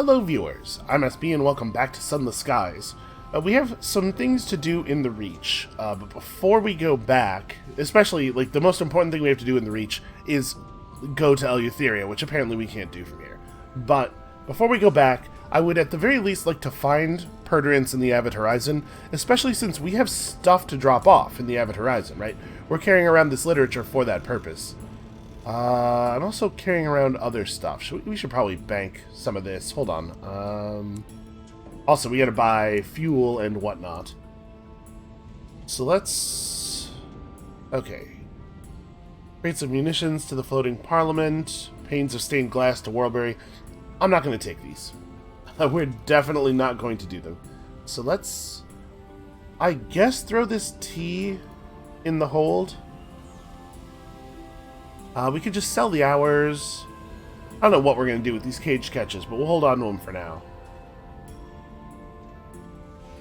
Hello viewers, I'm SB and welcome back to Sunless Skies. We have some things to do in the Reach, but before we go back, especially, the most important thing we have to do in the Reach is go to Eleutheria, which apparently we can't do from here. But before we go back, I would at the very least like to find Perturance in the Avid Horizon, especially since we have stuff to drop off in the Avid Horizon, right? We're carrying around this literature for that purpose. I'm also carrying around other stuff. We should probably bank some of this. Hold on. Also, we gotta buy fuel and whatnot. So let's... Okay. Crates of munitions to the floating parliament. Panes of stained glass to Whorlbury. I'm not going to take these. We're definitely not going to do them. So let's... I guess throw this tea in the hold. We could just sell the hours. I don't know what we're going to do with these cage catches, but we'll hold on to them for now.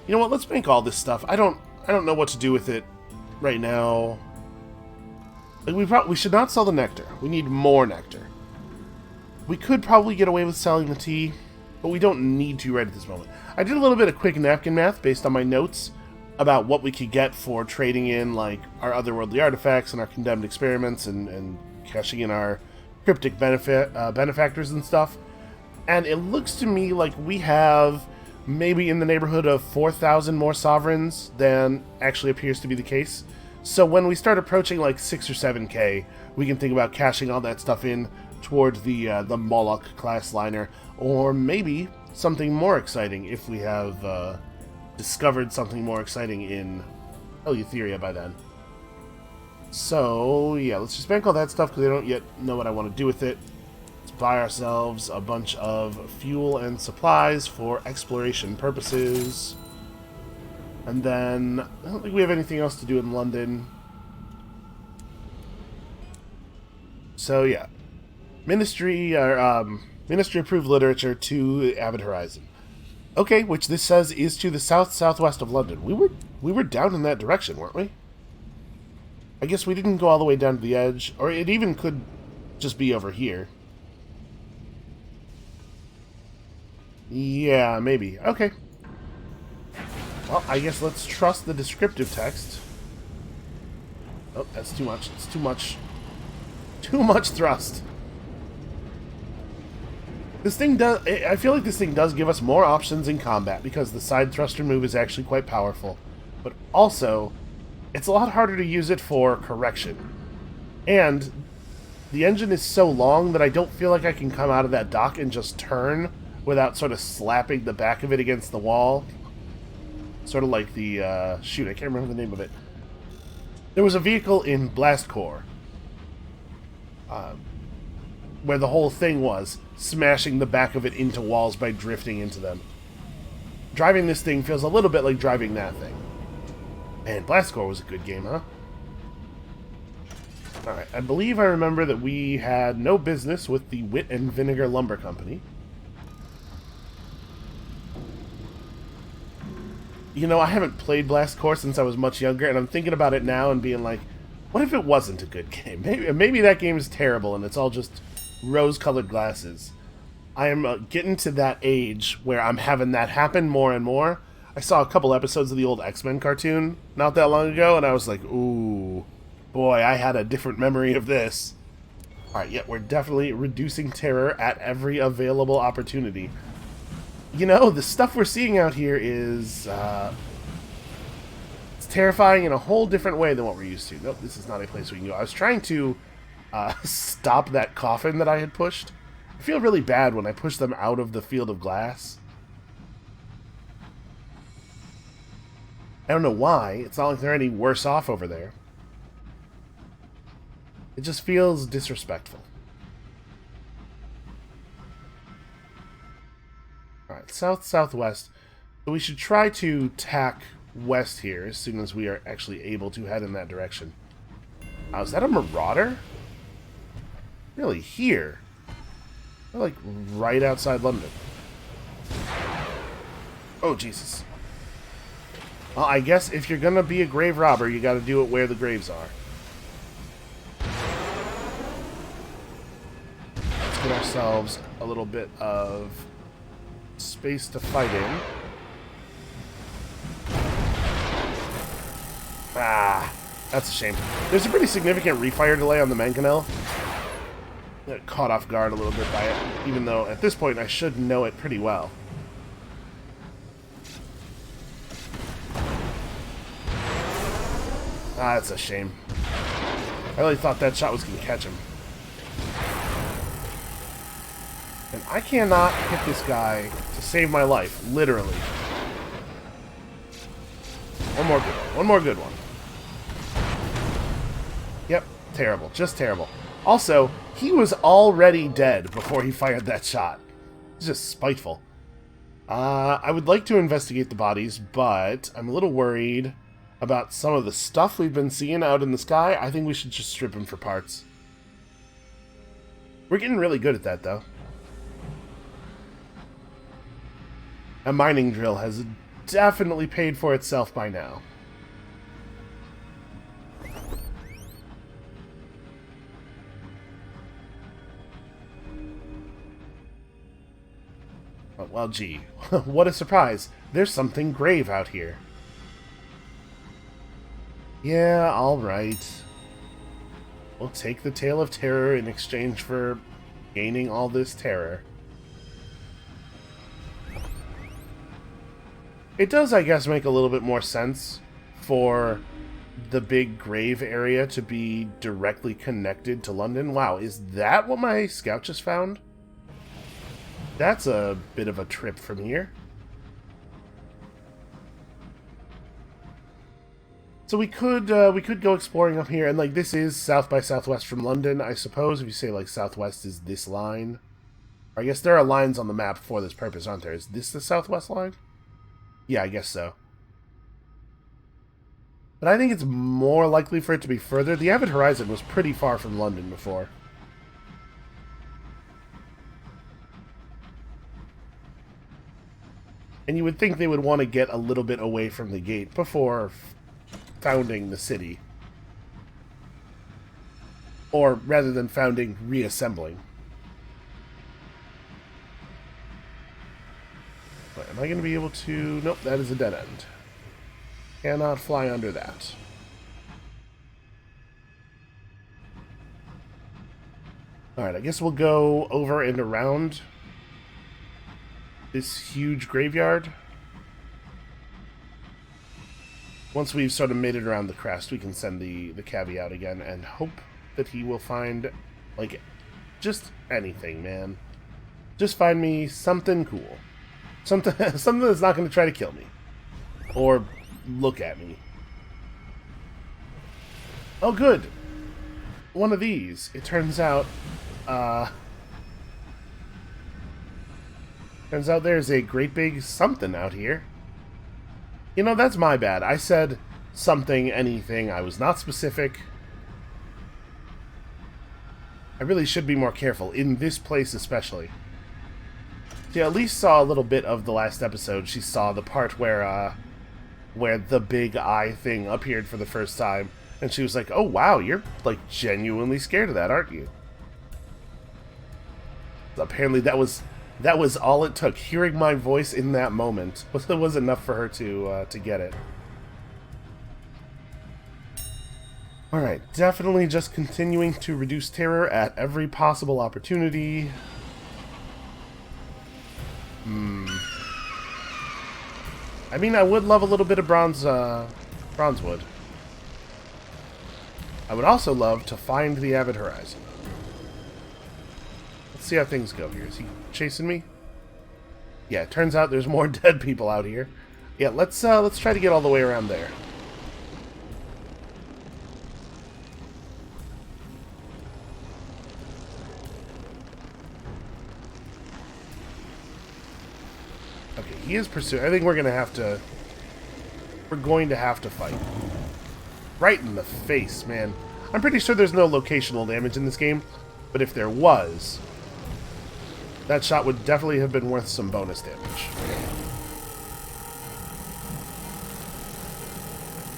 You know what? Let's bank all this stuff. I don't know what to do with it right now. We should not sell the nectar. We need more nectar. We could probably get away with selling the tea, but we don't need to right at this moment. I did a little bit of quick napkin math based on my notes about what we could get for trading in our otherworldly artifacts and our condemned experiments and cashing in our cryptic benefactors and stuff. And it looks to me like we have maybe in the neighborhood of 4,000 more sovereigns than actually appears to be the case. So when we start approaching 6 or 7k, we can think about cashing all that stuff in towards the Moloch class liner, or maybe something more exciting if we have discovered something more exciting in Eleutheria by then. So yeah, let's just bank all that stuff because I don't yet know what I want to do with it. Let's buy ourselves a bunch of fuel and supplies for exploration purposes. And then, I don't think we have anything else to do in London. So yeah. Ministry approved literature to Avid Horizon. Okay, which this says is to the southwest of London. We were down in that direction, weren't we? I guess we didn't go all the way down to the edge, or it even could just be over here. Yeah, maybe. Okay. Well, I guess let's trust the descriptive text. Oh, that's too much. It's too much. Too much thrust. This thing does... I feel like this thing does give us more options in combat, because the side thruster move is actually quite powerful. But also, it's a lot harder to use it for correction. And the engine is so long that I don't feel like I can come out of that dock and just turn without sort of slapping the back of it against the wall. Sort of like the, shoot, I can't remember the name of it. There was a vehicle in Blast Corps, where the whole thing was smashing the back of it into walls by drifting into them. Driving this thing feels a little bit like driving that thing. Man, Blast Corps was a good game, huh? Alright, I believe I remember that we had no business with the Wit and Vinegar Lumber Company. You know, I haven't played Blast Corps since I was much younger, and I'm thinking about it now and being like, what if it wasn't a good game? Maybe that game is terrible and it's all just rose-colored glasses. I am getting to that age where I'm having that happen more and more. I saw a couple episodes of the old X-Men cartoon not that long ago, and I was like, ooh, boy, I had a different memory of this. Alright, yeah, we're definitely reducing terror at every available opportunity. You know, the stuff we're seeing out here is, it's terrifying in a whole different way than what we're used to. Nope, this is not a place we can go. I was trying to stop that coffin that I had pushed. I feel really bad when I push them out of the field of glass. I don't know why. It's not like they're any worse off over there. It just feels disrespectful. Alright, south-southwest. So we should try to tack west here as soon as we are actually able to head in that direction. Is that a marauder? Really, here? They're like right outside London. Oh, Jesus. Well, I guess if you're gonna be a grave robber, you gotta do it where the graves are. Let's get ourselves a little bit of space to fight in. Ah, that's a shame. There's a pretty significant refire delay on the mangonel. Got caught off guard a little bit by it, even though at this point I should know it pretty well. Ah, that's a shame. I really thought that shot was going to catch him. And I cannot hit this guy to save my life, literally. One more good one. One more good one. Yep, terrible. Just terrible. Also, he was already dead before he fired that shot. It's just spiteful. I would like to investigate the bodies, but I'm a little worried about some of the stuff we've been seeing out in the sky. I think we should just strip him for parts. We're getting really good at that, though. A mining drill has definitely paid for itself by now. Well, gee, what a surprise. There's something grave out here. Yeah, alright. We'll take the Tale of Terror in exchange for gaining all this terror. It does, I guess, make a little bit more sense for the big grave area to be directly connected to London. Wow, is that what my scout just found? That's a bit of a trip from here. So we could go exploring up here, and like this is south by southwest from London, I suppose. If you say like southwest is this line, or I guess there are lines on the map for this purpose, aren't there? Is this the southwest line? Yeah, I guess so. But I think it's more likely for it to be further. The Avid Horizon was pretty far from London before. And you would think they would want to get a little bit away from the gate before founding the city. Or rather than founding, reassembling. But am I going to be able to... Nope, that is a dead end. Cannot fly under that. Alright, I guess we'll go over and around this huge graveyard. Once we've sort of made it around the crest, we can send the cabbie out again and hope that he will find, like, just anything, man. Just find me something cool. Something that's not going to try to kill me. Or look at me. Oh, good. One of these. It turns out, there's a great big something out here. You know, that's my bad. I said something, anything. I was not specific. I really should be more careful, in this place especially. She at least saw a little bit of the last episode. She saw the part where the big eye thing appeared for the first time. And she was like, oh wow, you're like genuinely scared of that, aren't you? Apparently that was all it took. Hearing my voice in that moment was enough for her to get it. Alright, definitely just continuing to reduce terror at every possible opportunity. I mean, I would love a little bit of bronzewood. I would also love to find the Avid Horizon. Let's see how things go here. Is he chasing me? Yeah, it turns out there's more dead people out here. Yeah, let's try to get all the way around there. Okay, he is pursuing. I think we're going to have to fight. Right in the face, man. I'm pretty sure there's no locational damage in this game, but if there was, that shot would definitely have been worth some bonus damage.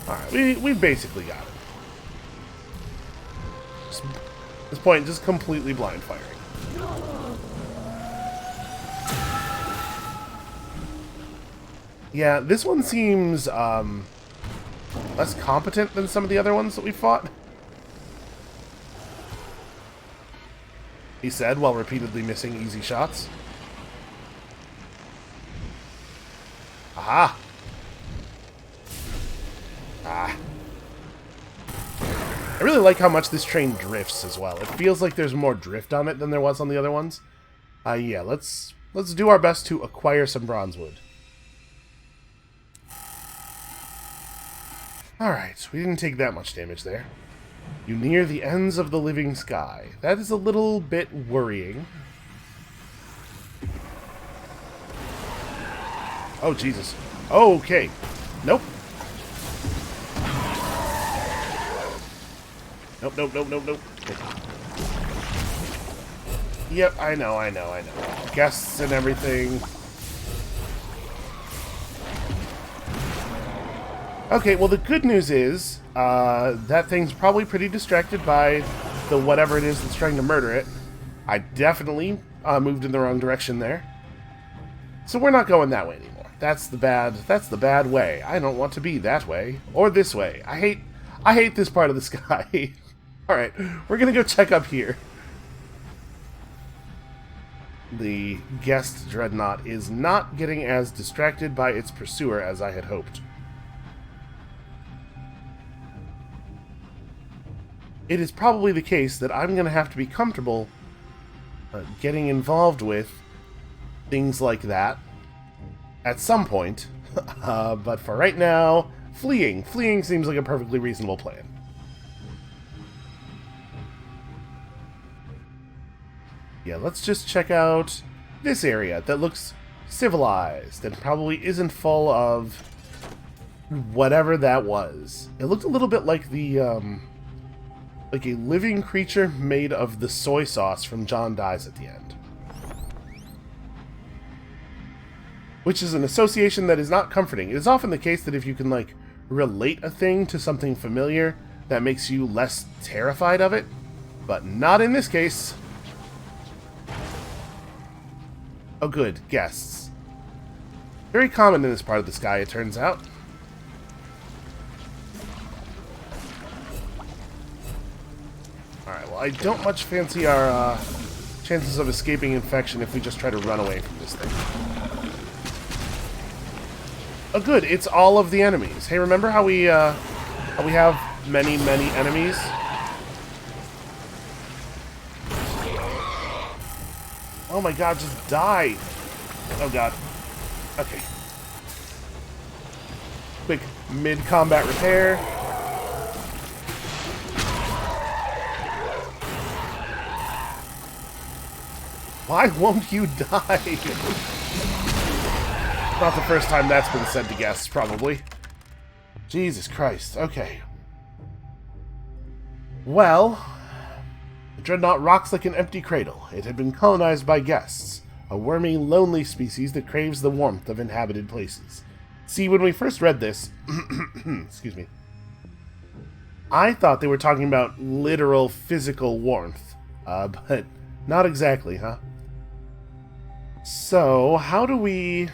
Alright, we basically got it. At this point, just completely blind firing. Yeah, this one seems less competent than some of the other ones that we fought. He said, while repeatedly missing easy shots. Aha! Ah. I really like how much this train drifts as well. It feels like there's more drift on it than there was on the other ones. Yeah, let's do our best to acquire some bronze wood. Alright, we didn't take that much damage there. You near the ends of the living sky. That is a little bit worrying. Oh, Jesus. Okay. Nope. Nope, nope, nope, nope, nope. Okay. Yep, I know. Guests and everything. Okay, well the good news is, that thing's probably pretty distracted by the whatever it is that's trying to murder it. I definitely moved in the wrong direction there. So we're not going that way anymore. That's the bad way. I don't want to be that way. Or this way. I hate this part of the sky. Alright, we're gonna go check up here. The guest dreadnought is not getting as distracted by its pursuer as I had hoped. It is probably the case that I'm going to have to be comfortable getting involved with things like that at some point. But for right now, fleeing. Fleeing seems like a perfectly reasonable plan. Yeah, let's just check out this area that looks civilized and probably isn't full of whatever that was. It looked a little bit like the, like a living creature made of the soy sauce from John Dies at the End. Which is an association that is not comforting. It is often the case that if you can, like, relate a thing to something familiar, that makes you less terrified of it. But not in this case. Oh good, guests. Very common in this part of the sky, it turns out. Alright, well, I don't much fancy our chances of escaping infection if we just try to run away from this thing. Oh good, it's all of the enemies. Hey, remember how we have many, many enemies? Oh my god, just die! Oh god. Okay. Quick mid-combat repair. Why won't you die? Not the first time that's been said to guests, probably. Jesus Christ. Okay. Well, the Dreadnought rocks like an empty cradle. It had been colonized by guests, a wormy, lonely species that craves the warmth of inhabited places. See, when we first read this, excuse me, I thought they were talking about literal physical warmth, but not exactly, huh? So, how do we...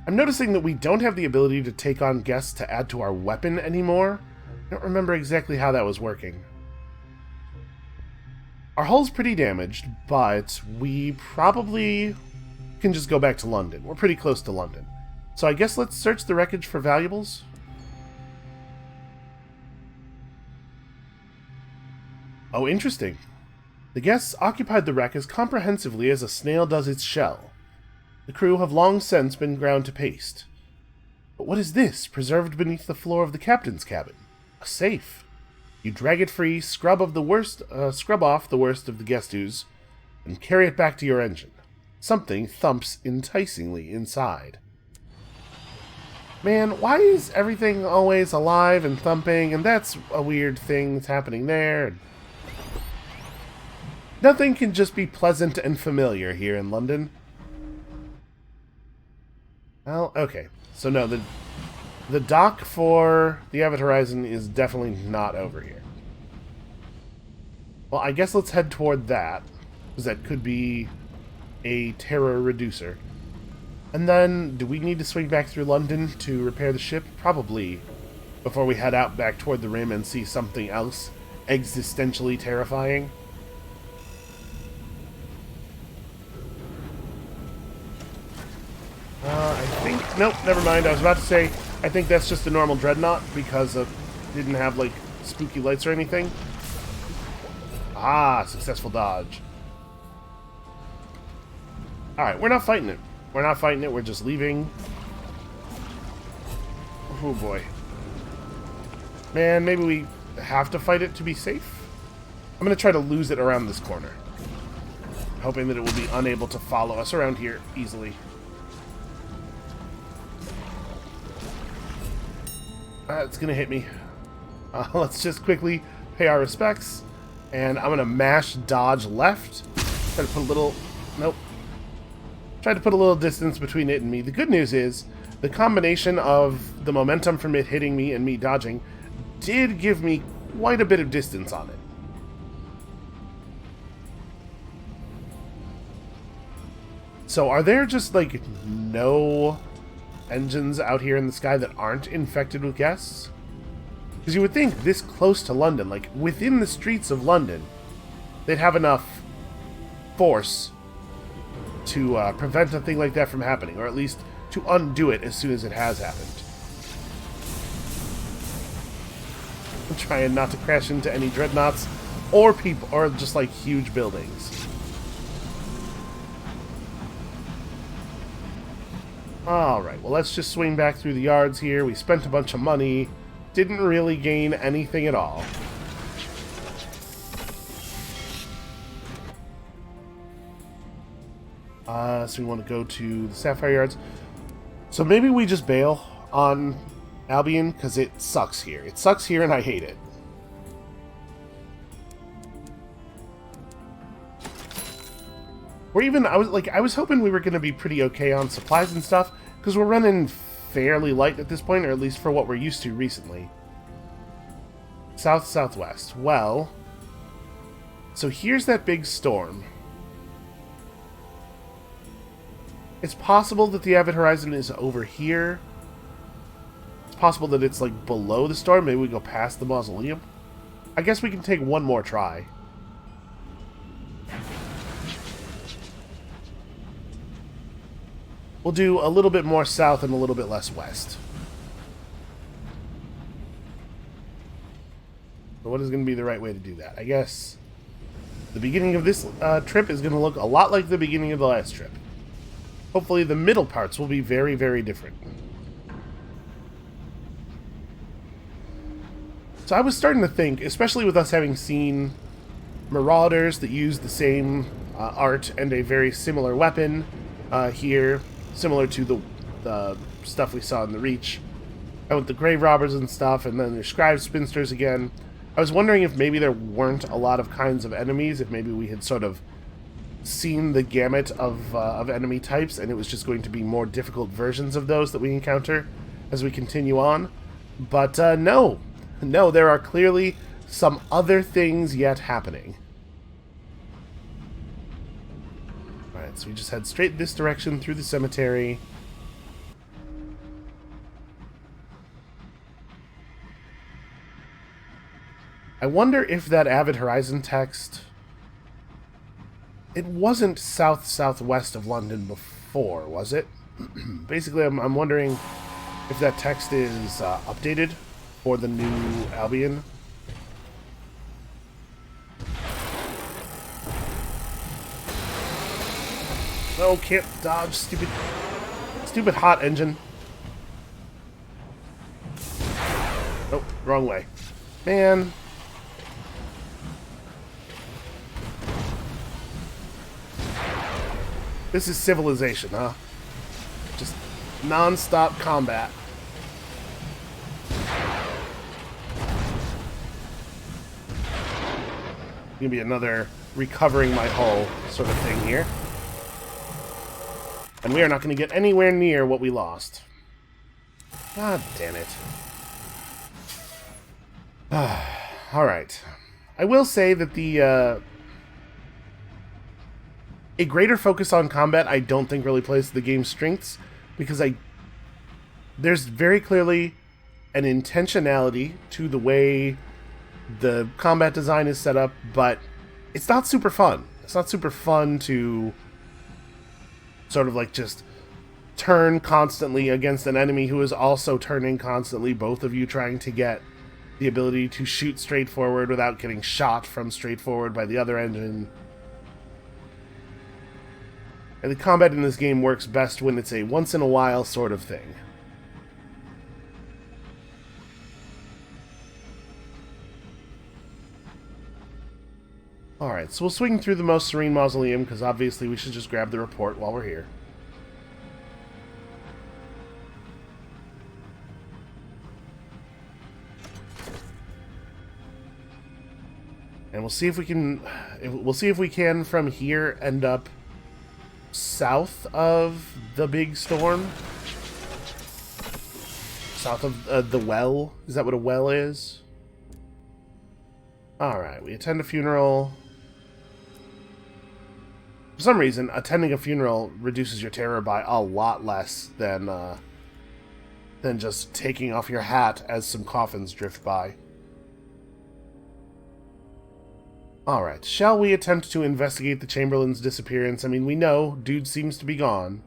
I'm noticing that we don't have the ability to take on guests to add to our weapon anymore. I don't remember exactly how that was working. Our hull's pretty damaged, but we probably can just go back to London. We're pretty close to London. So I guess let's search the wreckage for valuables. Oh, interesting. The guests occupied the wreck as comprehensively as a snail does its shell. The crew have long since been ground to paste. But what is this, preserved beneath the floor of the captain's cabin? A safe. You drag it free, scrub off the worst of the guest ooze, and carry it back to your engine. Something thumps enticingly inside. Man, why is everything always alive and thumping? And that's a weird thing that's happening there. Nothing can just be pleasant and familiar here in London. Well, okay. So no, the dock for the Avid Horizon is definitely not over here. Well, I guess let's head toward that, because that could be a terror reducer. And then, do we need to swing back through London to repair the ship? Probably. Before we head out back toward the rim and see something else existentially terrifying. I think... Nope, never mind. I was about to say, I think that's just a normal dreadnought because it didn't have, like, spooky lights or anything. Ah, successful dodge. Alright, we're not fighting it. We're not fighting it, we're just leaving. Oh boy. Man, maybe we have to fight it to be safe? I'm gonna try to lose it around this corner. Hoping that it will be unable to follow us around here easily. It's gonna hit me. Let's just quickly pay our respects. And I'm gonna mash dodge left. Try to put a little... Nope. Try to put a little distance between it and me. The good news is, the combination of the momentum from it hitting me and me dodging did give me quite a bit of distance on it. So are there just, like, no engines out here in the sky that aren't infected with guests? Because you would think this close to London, like, within the streets of London, they'd have enough force to prevent a thing like that from happening, or at least to undo it as soon as it has happened. I'm trying not to crash into any dreadnoughts or people, or just like huge buildings. Alright, well, let's just swing back through the yards here. We spent a bunch of money, didn't really gain anything at all. So we want to go to the Sapphire Yards. So maybe we just bail on Albion, because it sucks here. It sucks here and I hate it. Or even, I was hoping we were going to be pretty okay on supplies and stuff, because we're running fairly light at this point, or at least for what we're used to recently. South-southwest. Well, so here's that big storm. It's possible that the Avid Horizon is over here. It's possible that it's, like, below the storm. Maybe we go past the mausoleum. I guess we can take one more try. We'll do a little bit more south and a little bit less west. But what is going to be the right way to do that? I guess the beginning of this trip is going to look a lot like the beginning of the last trip. Hopefully the middle parts will be very, very different. So I was starting to think, especially with us having seen Marauders that use the same art and a very similar weapon here, similar to the stuff we saw in the Reach, and with the Grave Robbers and stuff, and then there's Scribe Spinsters again. I was wondering if maybe there weren't a lot of kinds of enemies, if maybe we had sort of seen the gamut of enemy types, and it was just going to be more difficult versions of those that we encounter as we continue on. But no, there are clearly some other things yet happening. Alright, so we just head straight this direction through the cemetery. I wonder if that Avid Horizon text... It wasn't south-southwest of London before, was it? Basically, I'm wondering if that text is updated for the new Albion. No, can't dodge, stupid hot engine. Nope, wrong way. Man. This is civilization, huh? Just non-stop combat. Gonna be another recovering my hull sort of thing here. And we are not going to get anywhere near what we lost. God damn it. Alright. I will say that the a greater focus on combat I don't think really plays to the game's strengths, because there's very clearly an intentionality to the way the combat design is set up, but it's not super fun. It's not super fun to sort of like just turn constantly against an enemy who is also turning constantly, both of you trying to get the ability to shoot straight forward without getting shot from straight forward by the other engine. And the combat in this game works best when it's a once-in-a-while sort of thing. Alright, so we'll swing through the Most Serene Mausoleum, because obviously we should just grab the report while we're here. And we'll see if we can from here end up south of the big storm. South of the well. Is that what a well is? Alright, we attend a funeral. For some reason, attending a funeral reduces your terror by a lot less than just taking off your hat as some coffins drift by. Alright, shall we attempt to investigate the Chamberlain's disappearance? I mean, we know dude seems to be gone.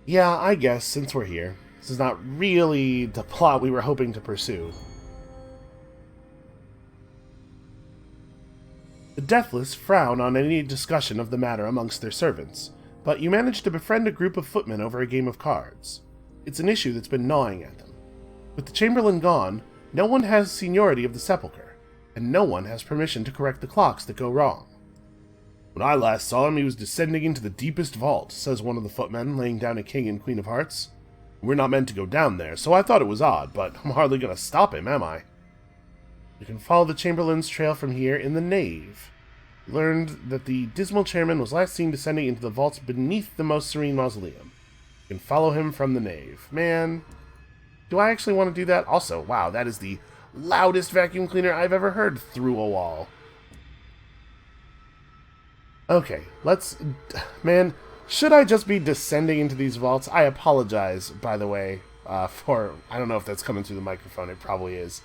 Yeah, I guess, since we're here. This is not really the plot we were hoping to pursue. The Deathless frown on any discussion of the matter amongst their servants, but you manage to befriend a group of footmen over a game of cards. It's an issue that's been gnawing at them. With the Chamberlain gone, no one has seniority of the sepulchre, and no one has permission to correct the clocks that go wrong. When I last saw him, he was descending into the deepest vault, says one of the footmen, laying down a king and queen of hearts. We're not meant to go down there, so I thought it was odd, but I'm hardly going to stop him, am I? You can follow the Chamberlain's trail from here in the nave. You learned that the dismal chairman was last seen descending into the vaults beneath the Most Serene Mausoleum. You can follow him from the nave. Man, do I actually want to do that? Also, wow, that is the loudest vacuum cleaner I've ever heard through a wall. Okay, man, should I just be descending into these vaults? I apologize, by the way, for... I don't know if that's coming through the microphone. It probably is.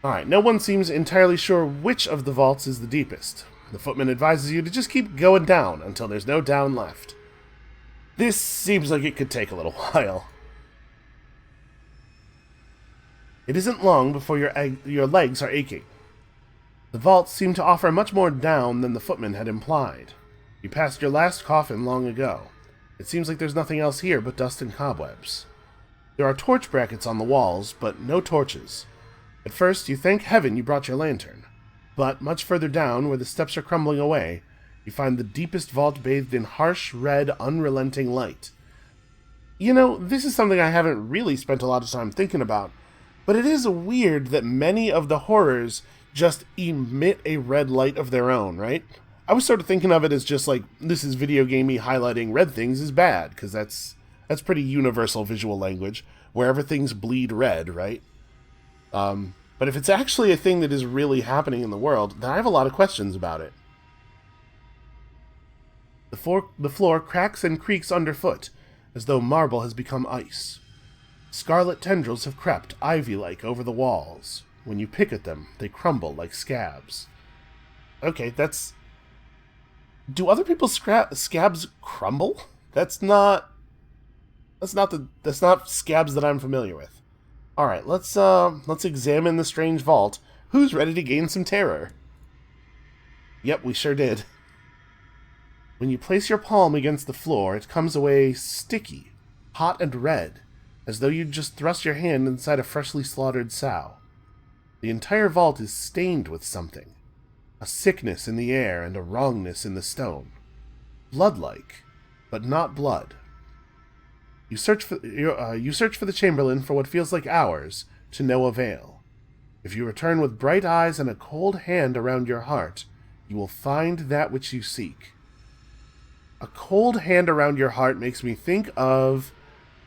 Alright, no one seems entirely sure which of the vaults is the deepest. The footman advises you to just keep going down until there's no down left. This seems like it could take a little while. It isn't long before your legs are aching. The vaults seem to offer much more down than the footman had implied. You passed your last coffin long ago. It seems like there's nothing else here but dust and cobwebs. There are torch brackets on the walls, but no torches. At first, you thank heaven you brought your lantern. But much further down, where the steps are crumbling away, you find the deepest vault bathed in harsh, red, unrelenting light. You know, this is something I haven't really spent a lot of time thinking about, but it is weird that many of the horrors just emit a red light of their own, right? I was sort of thinking of it as just like, this is video gamey highlighting red things is bad, because that's pretty universal visual language. Wherever things bleed red, right? But if it's actually a thing that is really happening in the world, then I have a lot of questions about it. The floor cracks and creaks underfoot, as though marble has become ice. Scarlet tendrils have crept, ivy-like, over the walls. When you pick at them, they crumble like scabs. Okay, that's... Do other people's scabs crumble? That's not scabs that I'm familiar with. Alright, let's examine the strange vault. Who's ready to gain some terror? Yep, we sure did. When you place your palm against the floor, it comes away sticky, hot and red, as though you'd just thrust your hand inside a freshly slaughtered sow. The entire vault is stained with something. A sickness in the air and a wrongness in the stone. Blood-like, but not blood. You search for the Chamberlain for what feels like hours, to no avail. If you return with bright eyes and a cold hand around your heart, you will find that which you seek. A cold hand around your heart makes me think of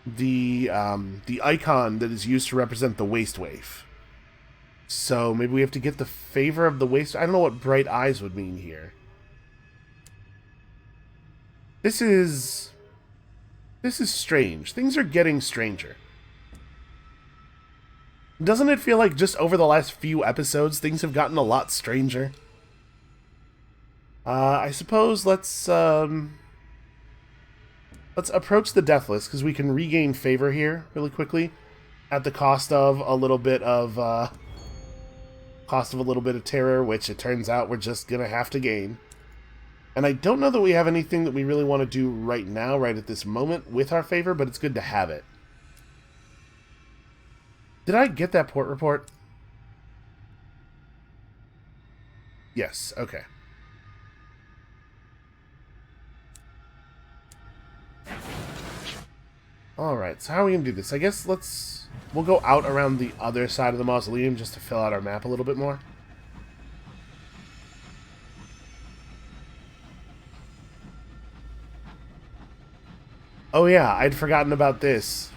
the icon that is used to represent the waste waif. So maybe we have to get the favor of the waste. I don't know what bright eyes would mean here. This is strange. Things are getting stranger. Doesn't it feel like just over the last few episodes, things have gotten a lot stranger? I suppose let's approach the Deathless, because we can regain favor here really quickly, at the cost of a little bit of terror, which it turns out we're just gonna have to gain. And I don't know that we have anything that we really want to do right now, right at this moment, with our favor, but it's good to have it. Did I get that port report? Yes, okay. Alright, so how are we going to do this? I guess we'll go out around the other side of the mausoleum just to fill out our map a little bit more. Oh yeah, I'd forgotten about this.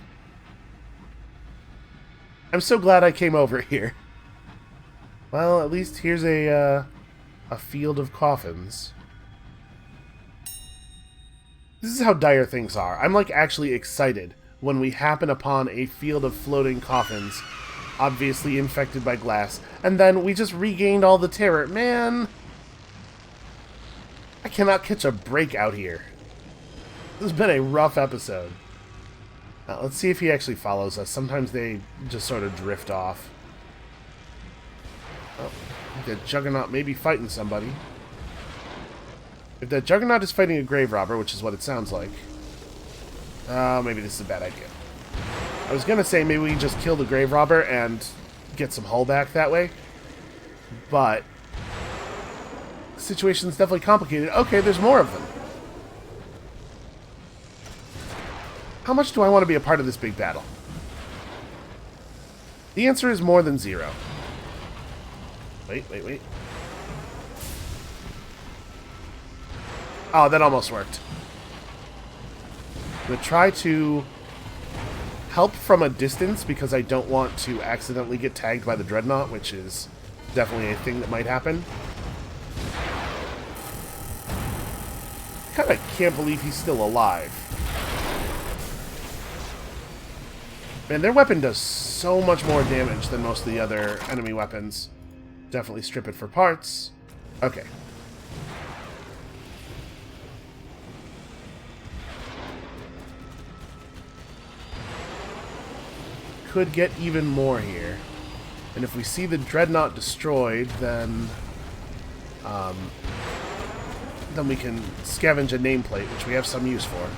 I'm so glad I came over here. Well, at least here's a field of coffins. This is how dire things are. I'm like actually excited when we happen upon a field of floating coffins, obviously infected by glass, and then we just regained all the terror. Man, I cannot catch a break out here. This has been a rough episode. Now, let's see if he actually follows us. Sometimes they just sort of drift off. Oh, the Juggernaut may be fighting somebody. If the Juggernaut is fighting a grave robber, which is what it sounds like, maybe this is a bad idea. I was gonna say maybe we just kill the grave robber and get some hull back that way, but the situation's definitely complicated. Okay, there's more of them. How much do I want to be a part of this big battle? The answer is more than 0. Wait. Oh, that almost worked. I'm going to try to help from a distance because I don't want to accidentally get tagged by the Dreadnought, which is definitely a thing that might happen. Kind of can't believe he's still alive. Man, their weapon does so much more damage than most of the other enemy weapons. Definitely strip it for parts. Okay. Could get even more here. And if we see the Dreadnought destroyed, then we can scavenge a nameplate, which we have some use for.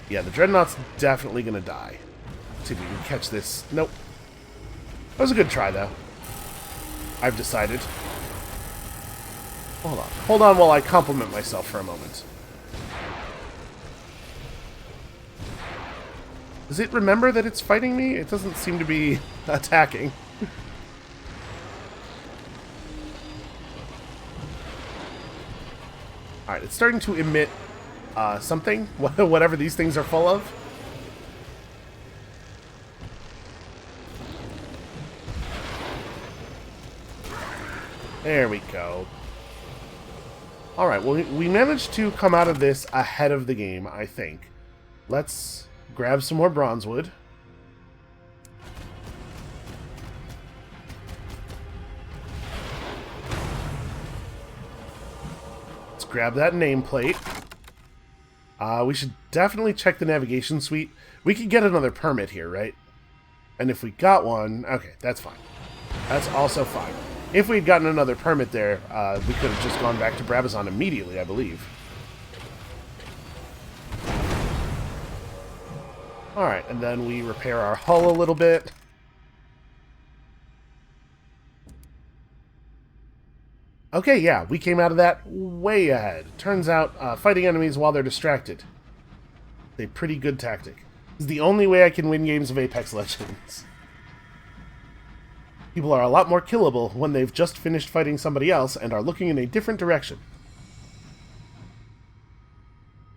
Yeah, the Dreadnought's definitely going to die. Let's see if we can catch this. Nope. That was a good try, though. I've decided. Hold on. Hold on while I compliment myself for a moment. Does it remember that it's fighting me? It doesn't seem to be attacking. Alright, it's starting to emit something, whatever these things are full of. There we go. Alright, well, we managed to come out of this ahead of the game, I think. Let's grab some more bronze wood. Let's grab that nameplate. We should definitely check the navigation suite. We could get another permit here, right? And if we got one, okay, that's fine. That's also fine. If we'd gotten another permit there, we could have just gone back to Brabazon immediately, I believe. Alright, and then we repair our hull a little bit. Okay, yeah, we came out of that way ahead. Turns out, fighting enemies while they're distracted. A pretty good tactic. It's the only way I can win games of Apex Legends. People are a lot more killable when they've just finished fighting somebody else and are looking in a different direction.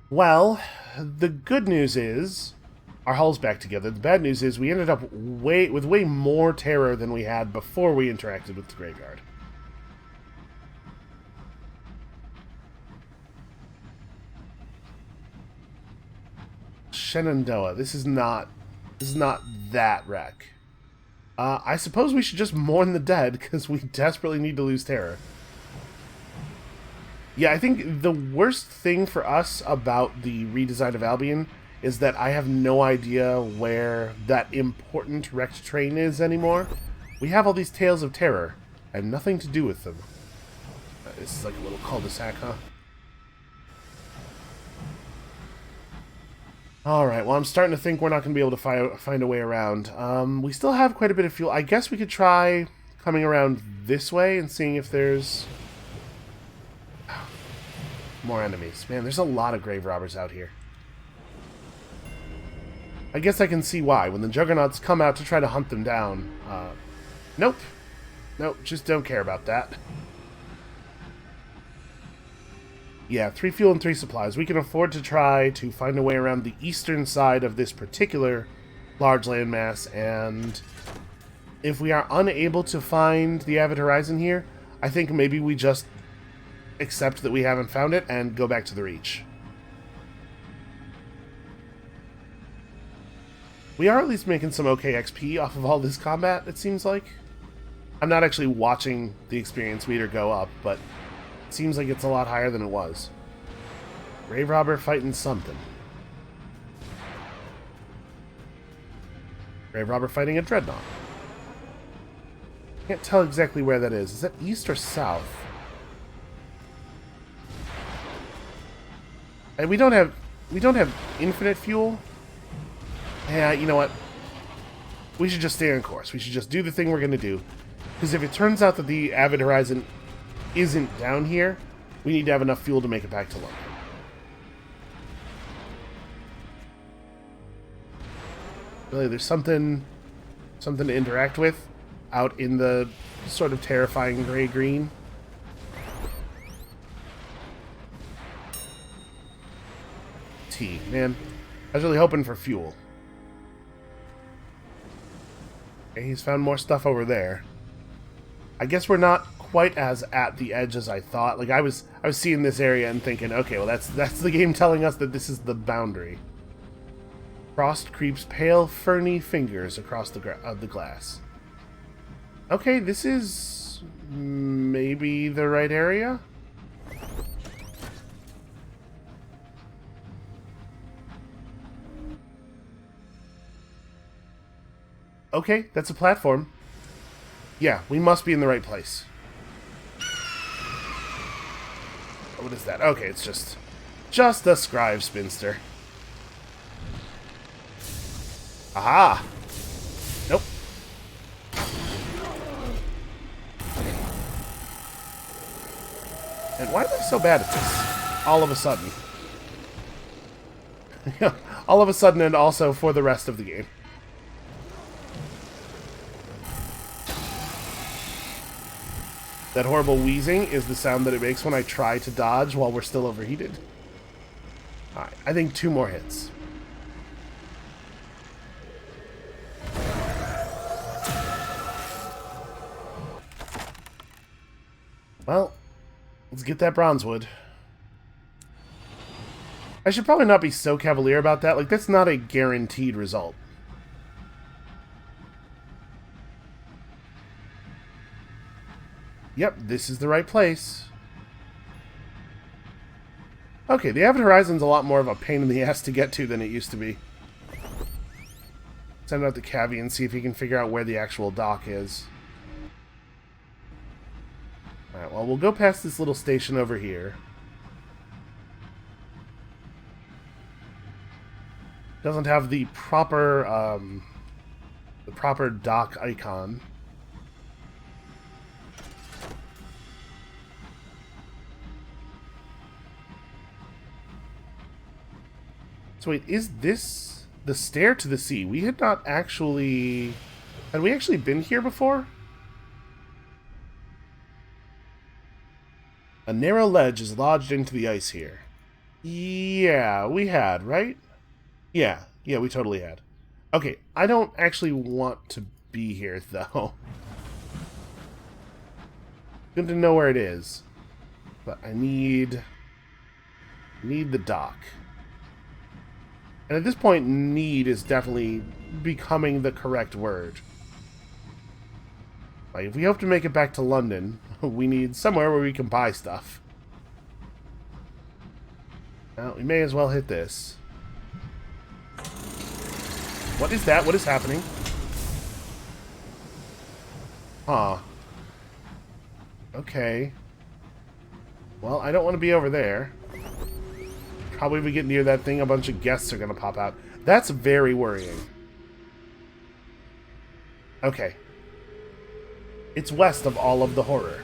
Well, the good news is our hulls back together. The bad news is we ended up with way more terror than we had before we interacted with the graveyard. Shenandoah. This is not that wreck. I suppose we should just mourn the dead, because we desperately need to lose terror. Yeah, I think the worst thing for us about the redesign of Albion is that I have no idea where that important wrecked train is anymore. We have all these tales of terror, and nothing to do with them. This is like a little cul-de-sac, huh? Alright, well, I'm starting to think we're not going to be able to find a way around. We still have quite a bit of fuel. I guess we could try coming around this way and seeing if there's more enemies. Man, there's a lot of grave robbers out here. I guess I can see why. When the juggernauts come out to try to hunt them down, nope. Nope, just don't care about that. Yeah, 3 fuel and 3 supplies. We can afford to try to find a way around the eastern side of this particular large landmass, and if we are unable to find the Avid Horizon here, I think maybe we just accept that we haven't found it and go back to the Reach. We are at least making some okay XP off of all this combat, it seems like. I'm not actually watching the experience meter go up, but it seems like it's a lot higher than it was. Grave robber fighting something. Grave robber fighting a dreadnought. Can't tell exactly where that is. Is that east or south? And we don't have infinite fuel. Yeah, you know what? We should just stay on course. We should just do the thing we're gonna do. Because if it turns out that the Avid Horizon isn't down here, we need to have enough fuel to make it back to London. Really, there's something to interact with out in the sort of terrifying gray-green. Tea, man. I was really hoping for fuel. Okay, he's found more stuff over there. I guess we're not quite as at the edge as I thought. Like I was seeing this area and thinking, okay, well that's the game telling us that this is the boundary. Frost creeps pale, ferny fingers across the glass. Okay, this is maybe the right area. Okay, that's a platform. Yeah, we must be in the right place. What is that? Okay, it's just a scribe spinster. Aha! Nope. And why are they so bad at this? All of a sudden. All of a sudden, and also for the rest of the game. That horrible wheezing is the sound that it makes when I try to dodge while we're still overheated. Alright, I think 2 more hits. Well, let's get that bronzewood. I should probably not be so cavalier about that. Like, that's not a guaranteed result. Yep, this is the right place. Okay, the Avid Horizon's a lot more of a pain in the ass to get to than it used to be. Send out the cavi and see if he can figure out where the actual dock is. Alright, well, we'll go past this little station over here. Doesn't have the proper dock icon. So wait, is this the stair to the sea? We had not actually... Had we actually been here before? A narrow ledge is lodged into the ice here. Yeah, we had, right? Yeah. Yeah, we totally had. Okay, I don't actually want to be here, though. Good to know where it is. But I need the dock. And at this point, need is definitely becoming the correct word. Like, if we hope to make it back to London, we need somewhere where we can buy stuff. Well, we may as well hit this. What is that? What is happening? Huh. Okay. Well, I don't want to be over there. Probably if we get near that thing, a bunch of guests are going to pop out. That's very worrying. Okay. It's west of all of the horror.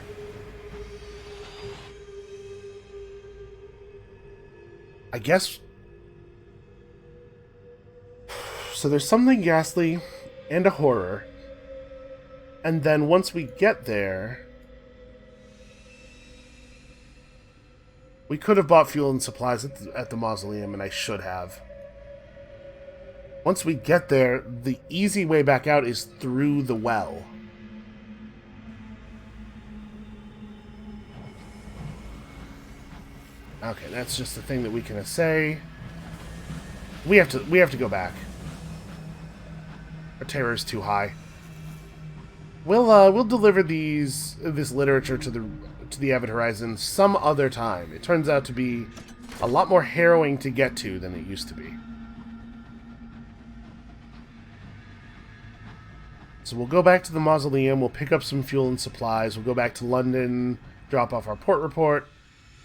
I guess... So there's something ghastly and a horror. And then once we get there... We could have bought fuel and supplies at the mausoleum, and I should have. Once we get there, the easy way back out is through the well. Okay, that's just a thing that we can say. We have to go back. Our terror is too high. We'll deliver this literature to the Avid Horizon some other time. It turns out to be a lot more harrowing to get to than it used to be. So we'll go back to the mausoleum, we'll pick up some fuel and supplies, we'll go back to London, drop off our port report,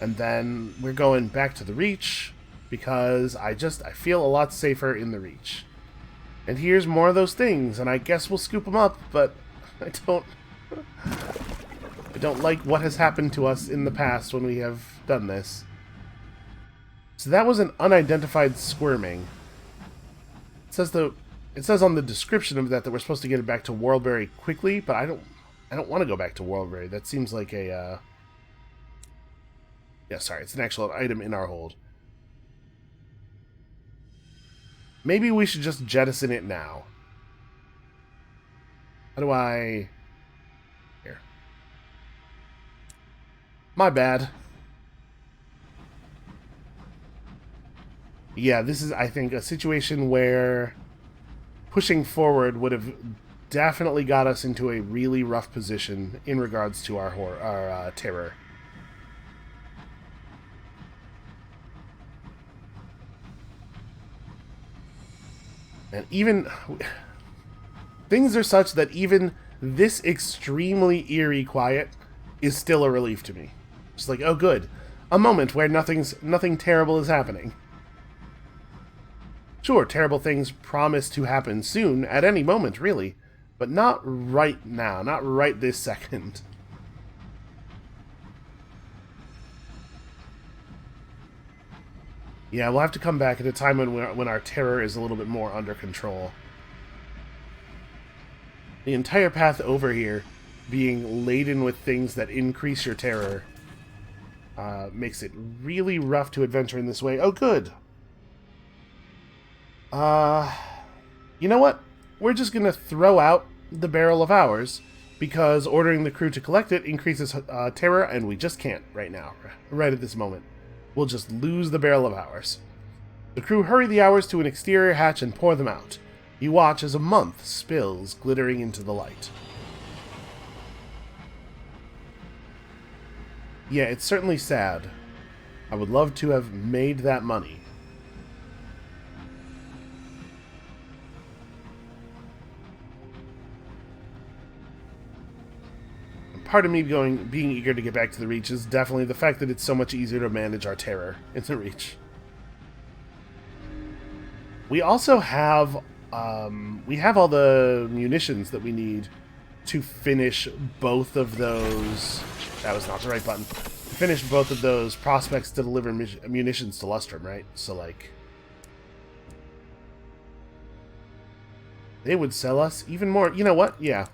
and then we're going back to the Reach, because I feel a lot safer in the Reach. And here's more of those things, and I guess we'll scoop them up, but I don't like what has happened to us in the past when we have done this. So that was an unidentified squirming. It says on the description of that we're supposed to get it back to Worldberry quickly, but I don't want to go back to Worldberry. That seems like a yeah, sorry, it's an actual item in our hold. Maybe we should just jettison it now. How do I... Here. My bad. Yeah, this is, I think, a situation where pushing forward would have definitely got us into a really rough position in regards to our terror. And even... Things are such that even this extremely eerie quiet is still a relief to me. Just like, oh good, a moment where nothing terrible is happening. Sure, terrible things promise to happen soon, at any moment, really, but not right now, not right this second. Yeah, we'll have to come back at a time when our terror is a little bit more under control. The entire path over here being laden with things that increase your terror makes it really rough to adventure in this way. Oh, good. You know what? We're just going to throw out the barrel of ours because ordering the crew to collect it increases terror, and we just can't right now, right at this moment. We'll just lose the barrel of ours. The crew hurry the hours to an exterior hatch and pour them out. You watch as a month spills, glittering into the light. Yeah, it's certainly sad. I would love to have made that money. And part of me being eager to get back to the Reach is definitely the fact that it's so much easier to manage our terror in the Reach. We also have all the munitions that we need to finish both of those... That was not the right button. Finish both of those prospects to deliver munitions to Lustrum, right? So, like... They would sell us even more... You know what? Yeah.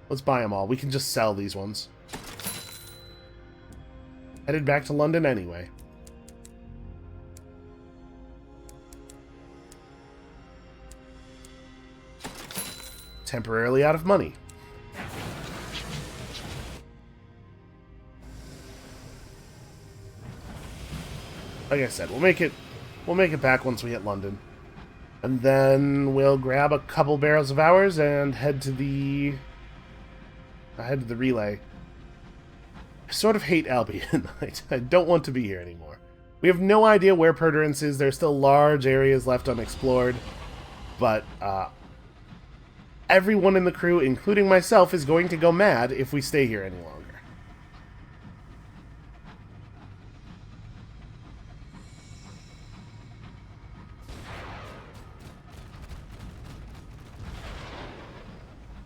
Let's buy them all. We can just sell these ones. Headed back to London anyway. temporarily out of money. Like I said, we'll make it back once we hit London. And then we'll grab a couple barrels of ours and head to the relay. I sort of hate Albion. I don't want to be here anymore. We have no idea where Perderance is. There's still large areas left unexplored. But everyone in the crew, including myself, is going to go mad if we stay here any longer.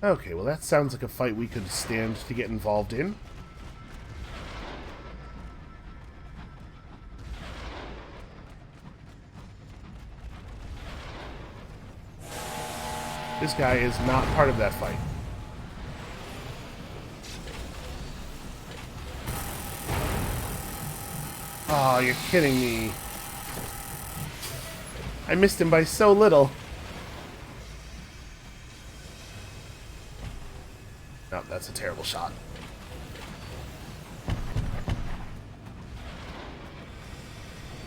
Okay, well that sounds like a fight we could stand to get involved in. This guy is not part of that fight. Oh, you're kidding me. I missed him by so little. No, that's a terrible shot.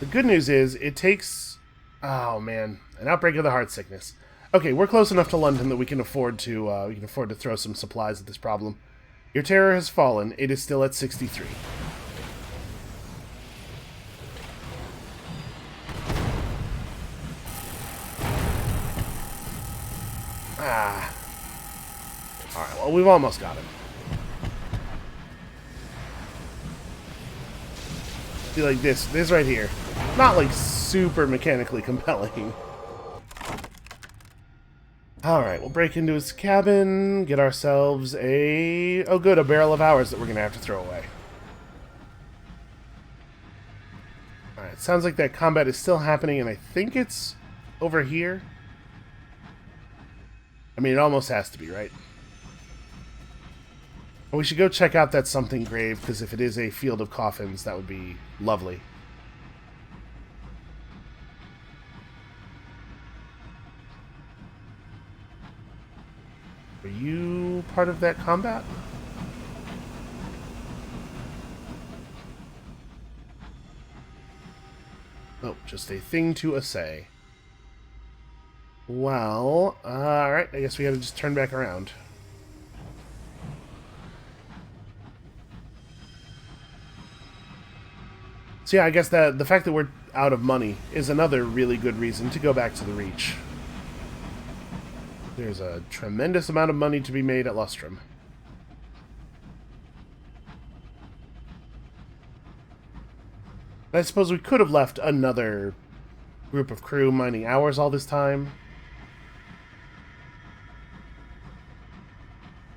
The good news is, it takes... Oh, man. An outbreak of the heart sickness. Okay, we're close enough to London that we can afford to throw some supplies at this problem. Your terror has fallen. It is still at 63. Ah. Alright, well, we've almost got him. See, like this right here. Not, like, super mechanically compelling. Alright, we'll break into his cabin, get ourselves a... Oh good, a barrel of ours that we're going to have to throw away. Alright, sounds like that combat is still happening, and I think it's over here. I mean, it almost has to be, right? Well, we should go check out that something grave, because if it is a field of coffins, that would be lovely. Were you part of that combat? Oh, just a thing to assay. Well, alright, I guess we gotta just turn back around. So yeah, I guess that the fact that we're out of money is another really good reason to go back to the Reach. There's a tremendous amount of money to be made at Lustrum. I suppose we could have left another group of crew mining hours all this time.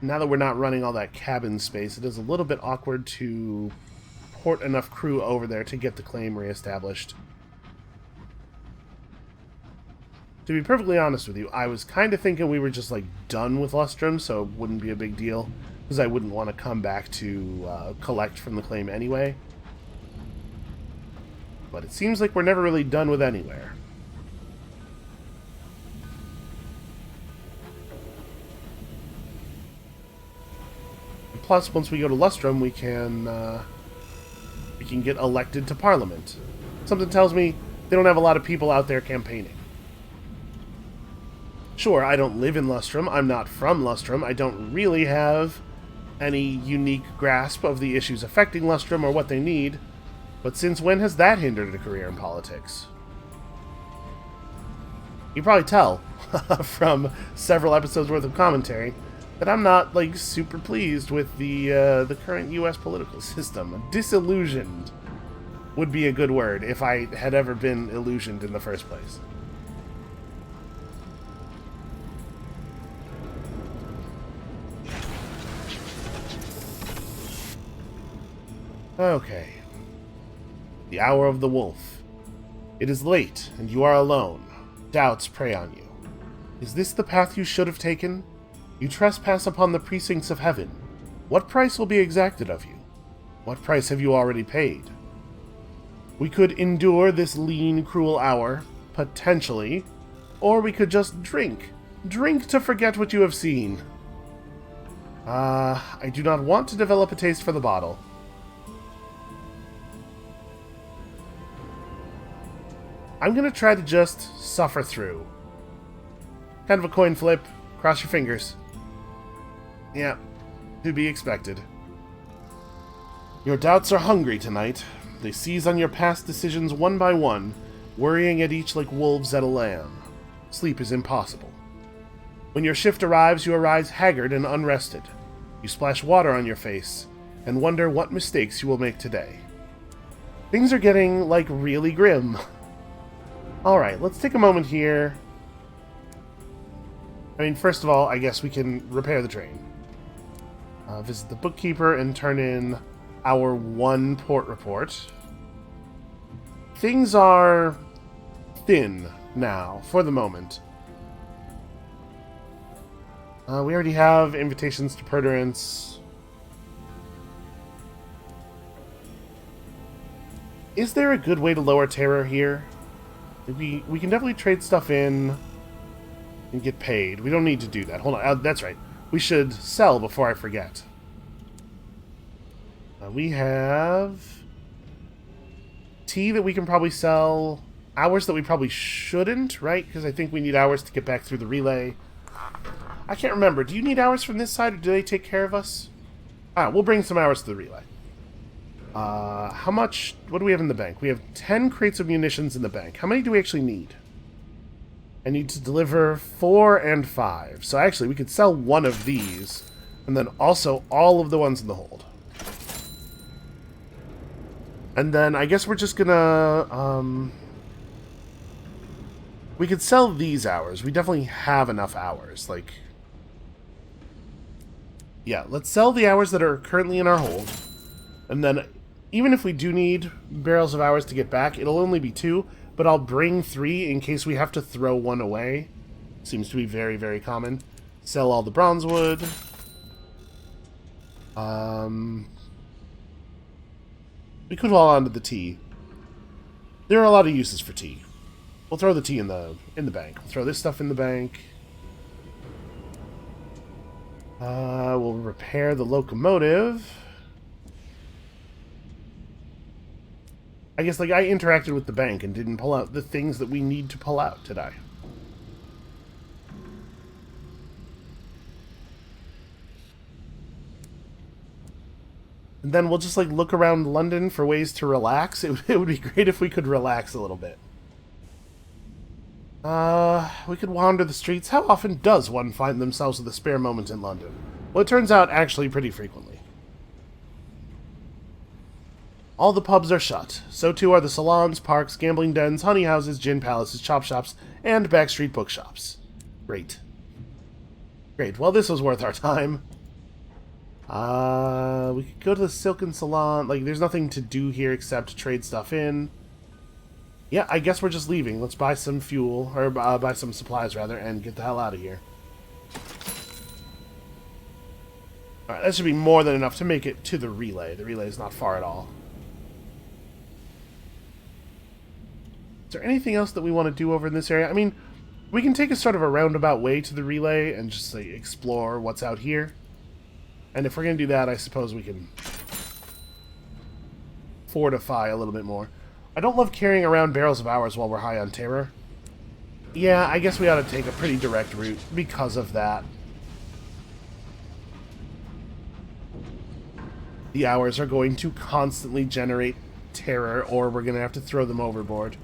Now that we're not running all that cabin space, it is a little bit awkward to port enough crew over there to get the claim reestablished. To be perfectly honest with you, I was kind of thinking we were just, like, done with Lustrum, so it wouldn't be a big deal, because I wouldn't want to come back to collect from the claim anyway. But it seems like we're never really done with anywhere. And plus, once we go to Lustrum, we can get elected to Parliament. Something tells me they don't have a lot of people out there campaigning. Sure, I don't live in Lustrum, I'm not from Lustrum, I don't really have any unique grasp of the issues affecting Lustrum or what they need, but since when has that hindered a career in politics? You probably tell from several episodes worth of commentary that I'm not, like, super pleased with the current U.S. political system. Disillusioned would be a good word if I had ever been illusioned in the first place. Okay. The hour of the wolf. It is late, and you are alone. Doubts prey on you. Is this the path you should have taken? You trespass upon the precincts of heaven. What price will be exacted of you? What price have you already paid? We could endure this lean, cruel hour, potentially, or we could just drink Drink to forget what you have seen. I do not want to develop a taste for the bottle. I'm gonna try to just suffer through. Kind of a coin flip. Cross your fingers. Yeah, to be expected. Your doubts are hungry tonight. They seize on your past decisions one by one, worrying at each like wolves at a lamb. Sleep is impossible. When your shift arrives, you arise haggard and unrested. You splash water on your face, and wonder what mistakes you will make today. Things are getting, like, really grim. Alright, let's take a moment here. I mean, first of all, I guess we can repair the train. Visit the bookkeeper and turn in our 1 port report. Things are thin now, for the moment. We already have invitations to Perderance. Is there a good way to lower terror here? We can definitely trade stuff in and get paid. We don't need to do that. Hold on. That's right. We should sell before I forget. We have tea that we can probably sell. Hours that we probably shouldn't, right? Because I think we need hours to get back through the relay. I can't remember. Do you need hours from this side, or do they take care of us? We'll bring some hours to the relay. How much? What do we have in the bank? We have 10 crates of munitions in the bank. How many do we actually need? I need to deliver 4 and 5. So actually, we could sell one of these, and then also all of the ones in the hold. And then I guess we're just gonna, we could sell these hours. We definitely have enough hours, like... Yeah, let's sell the hours that are currently in our hold. And then, even if we do need barrels of hours to get back, it'll only be 2, but I'll bring 3 in case we have to throw 1 away. Seems to be very, very common. Sell all the bronze wood. We could hold on to the tea. There are a lot of uses for tea. We'll throw the tea in the bank. We'll throw this stuff in the bank. We'll repair the locomotive. I guess, like, I interacted with the bank and didn't pull out the things that we need to pull out, did I? And then we'll just, like, look around London for ways to relax. It would be great if we could relax a little bit. We could wander the streets. How often does one find themselves with a spare moment in London? Well, it turns out actually pretty frequently. All the pubs are shut. So too are the salons, parks, gambling dens, honey houses, gin palaces, chop shops, and backstreet bookshops. Great. Great. Well, this was worth our time. We could go to the Silken Salon. Like, there's nothing to do here except trade stuff in. Yeah, I guess we're just leaving. Let's buy some fuel, or buy some supplies, rather, and get the hell out of here. Alright, that should be more than enough to make it to the relay. The relay is not far at all. Is there anything else that we want to do over in this area? I mean, we can take a sort of a roundabout way to the relay and just, like, explore what's out here. And if we're going to do that, I suppose we can fortify a little bit more. I don't love carrying around barrels of hours while we're high on terror. Yeah, I guess we ought to take a pretty direct route because of that. The hours are going to constantly generate terror, or we're going to have to throw them overboard.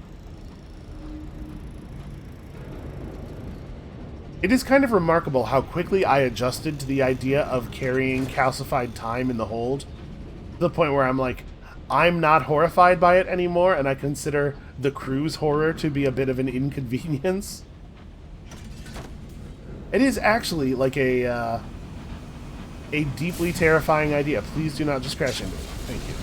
It is kind of remarkable how quickly I adjusted to the idea of carrying calcified time in the hold, to the point where I'm like, I'm not horrified by it anymore, and I consider the crew's horror to be a bit of an inconvenience. It is actually like a deeply terrifying idea. Please do not just crash into it. Thank you.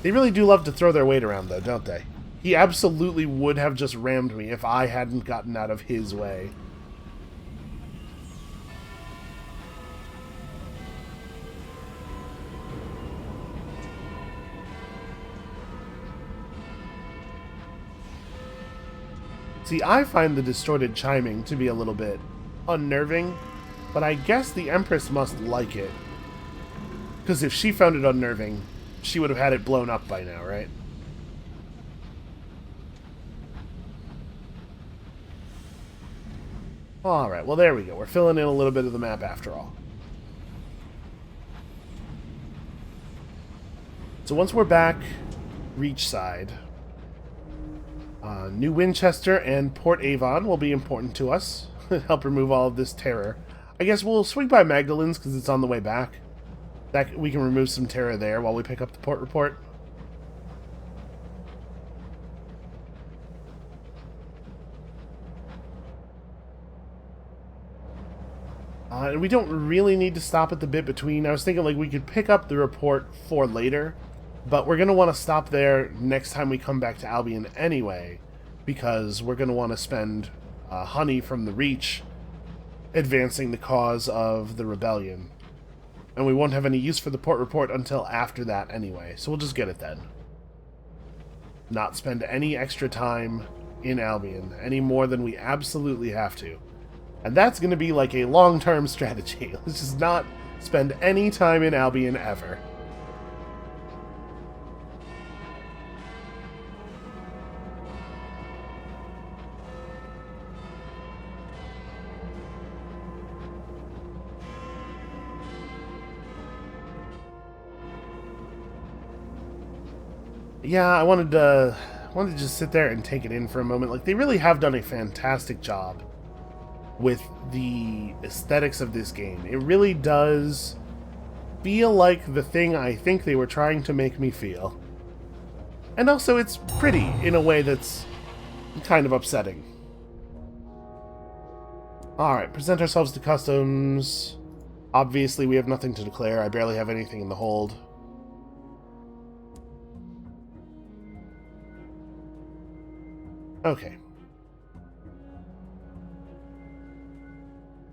They really do love to throw their weight around, though, don't they? He absolutely would have just rammed me if I hadn't gotten out of his way. See, I find the distorted chiming to be a little bit unnerving, but I guess the Empress must like it. Because if she found it unnerving, she would have had it blown up by now, right? Alright, well there we go. We're filling in a little bit of the map after all. So once we're back, Reach side, New Winchester and Port Avon will be important to us. Help remove all of this terror. I guess we'll swing by Magdalene's because it's on the way back. That we can remove some terror there while we pick up the port report. And we don't really need to stop at the bit between. I was thinking like we could pick up the report for later, but we're going to want to stop there next time we come back to Albion anyway, because we're going to want to spend honey from the Reach advancing the cause of the rebellion. And we won't have any use for the port report until after that anyway, so we'll just get it then. Not spend any extra time in Albion, any more than we absolutely have to. And that's going to be like a long-term strategy. Let's just not spend any time in Albion ever. Yeah, I wanted to just sit there and take it in for a moment. Like, they really have done a fantastic job with the aesthetics of this game. It really does feel like the thing I think they were trying to make me feel. And also, it's pretty in a way that's kind of upsetting. Alright, present ourselves to customs. Obviously, we have nothing to declare. I barely have anything in the hold. Okay.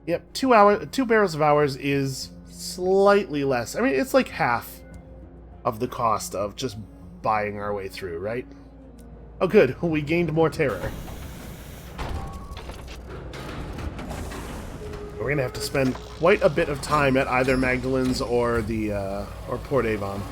Yep, 2 barrels of ours is slightly less. I mean, it's like half of the cost of just buying our way through, right? Oh, good. We gained more terror. We're going to have to spend quite a bit of time at either Magdalene's or the or Port Avon.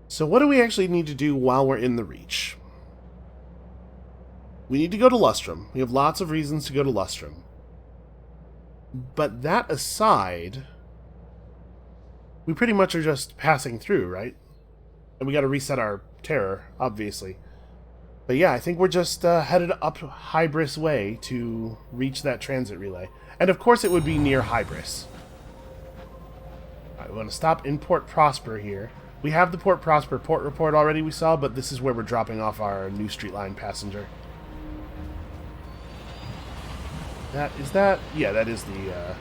So what do we actually need to do while we're in the Reach? We need to go to Lustrum. We have lots of reasons to go to Lustrum. But that aside, we pretty much are just passing through, right? And we got to reset our terror, obviously. But yeah, I think we're just headed up Hybris Way to reach that transit relay. And of course it would be near Hybris. Alright, we want to stop in Port Prosper here. We have the Port Prosper port report already we saw, but this is where we're dropping off our new street line passenger. Is that? Yeah, that is the,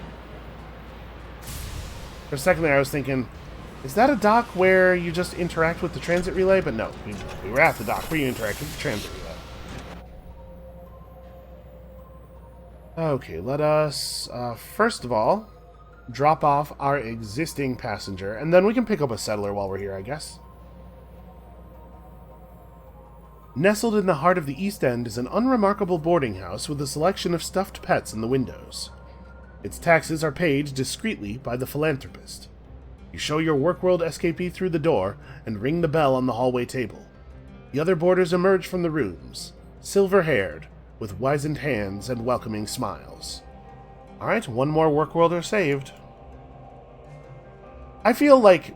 For a second there I was thinking, is that a dock where you just interact with the transit relay? But no, we were at the dock where you interact with the transit relay. Okay, let us, first of all, drop off our existing passenger, and then we can pick up a settler while we're here, I guess. Nestled in the heart of the East End is an unremarkable boarding house with a selection of stuffed pets in the windows. Its taxes are paid discreetly by the philanthropist. You show your Workworld escapee through the door and ring the bell on the hallway table. The other boarders emerge from the rooms, silver-haired, with wizened hands and welcoming smiles. Alright, one more Workworlder saved. I feel like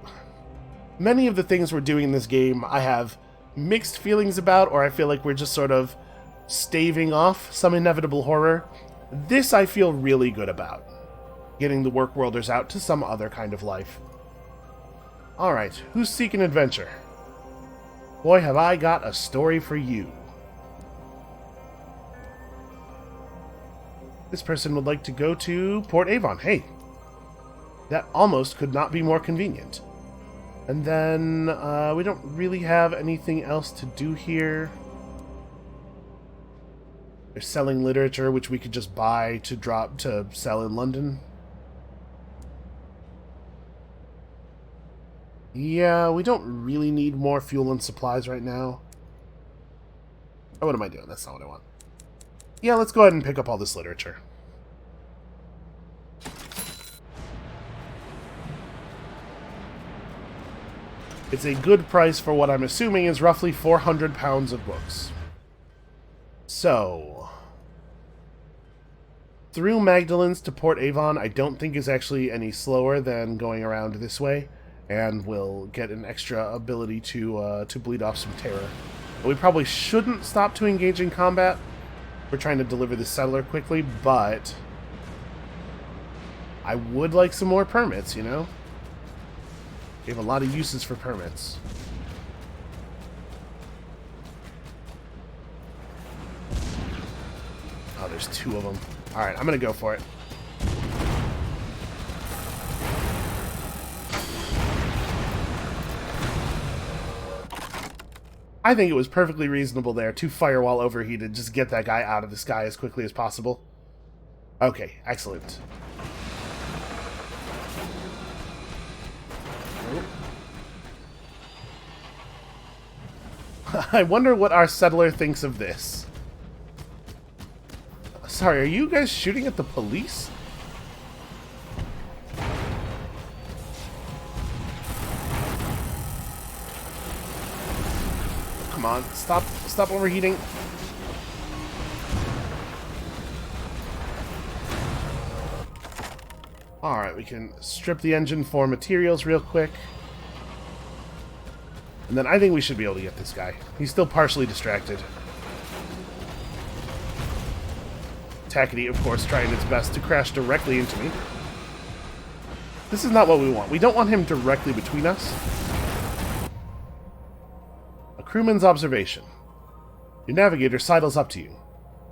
many of the things we're doing in this game I have mixed feelings about, or I feel like we're just sort of staving off some inevitable horror. This I feel really good about. Getting the Workworlders out to some other kind of life. Alright, who's seeking adventure? Boy, have I got a story for you. This person would like to go to Port Avon. Hey, that almost could not be more convenient. And then, we don't really have anything else to do here. They're selling literature, which we could just buy to sell in London. Yeah, we don't really need more fuel and supplies right now. Oh, what am I doing? That's not what I want. Yeah, let's go ahead and pick up all this literature. It's a good price for what I'm assuming is roughly 400 pounds of books. So, through Magdalene's to Port Avon, I don't think is actually any slower than going around this way, and we'll get an extra ability to bleed off some terror. But we probably shouldn't stop to engage in combat. We're trying to deliver the settler quickly, but I would like some more permits, you know? We have a lot of uses for permits. Oh, there's 2 of them. Alright, I'm gonna go for it. I think it was perfectly reasonable there to fire while overheated. Just get that guy out of the sky as quickly as possible. Okay, excellent. I wonder what our settler thinks of this. Sorry, are you guys shooting at the police? Come on, stop overheating. Alright, we can strip the engine for materials real quick. And then I think we should be able to get this guy. He's still partially distracted. Tackety, of course, trying its best to crash directly into me. This is not what we want. We don't want him directly between us. A crewman's observation. Your navigator sidles up to you.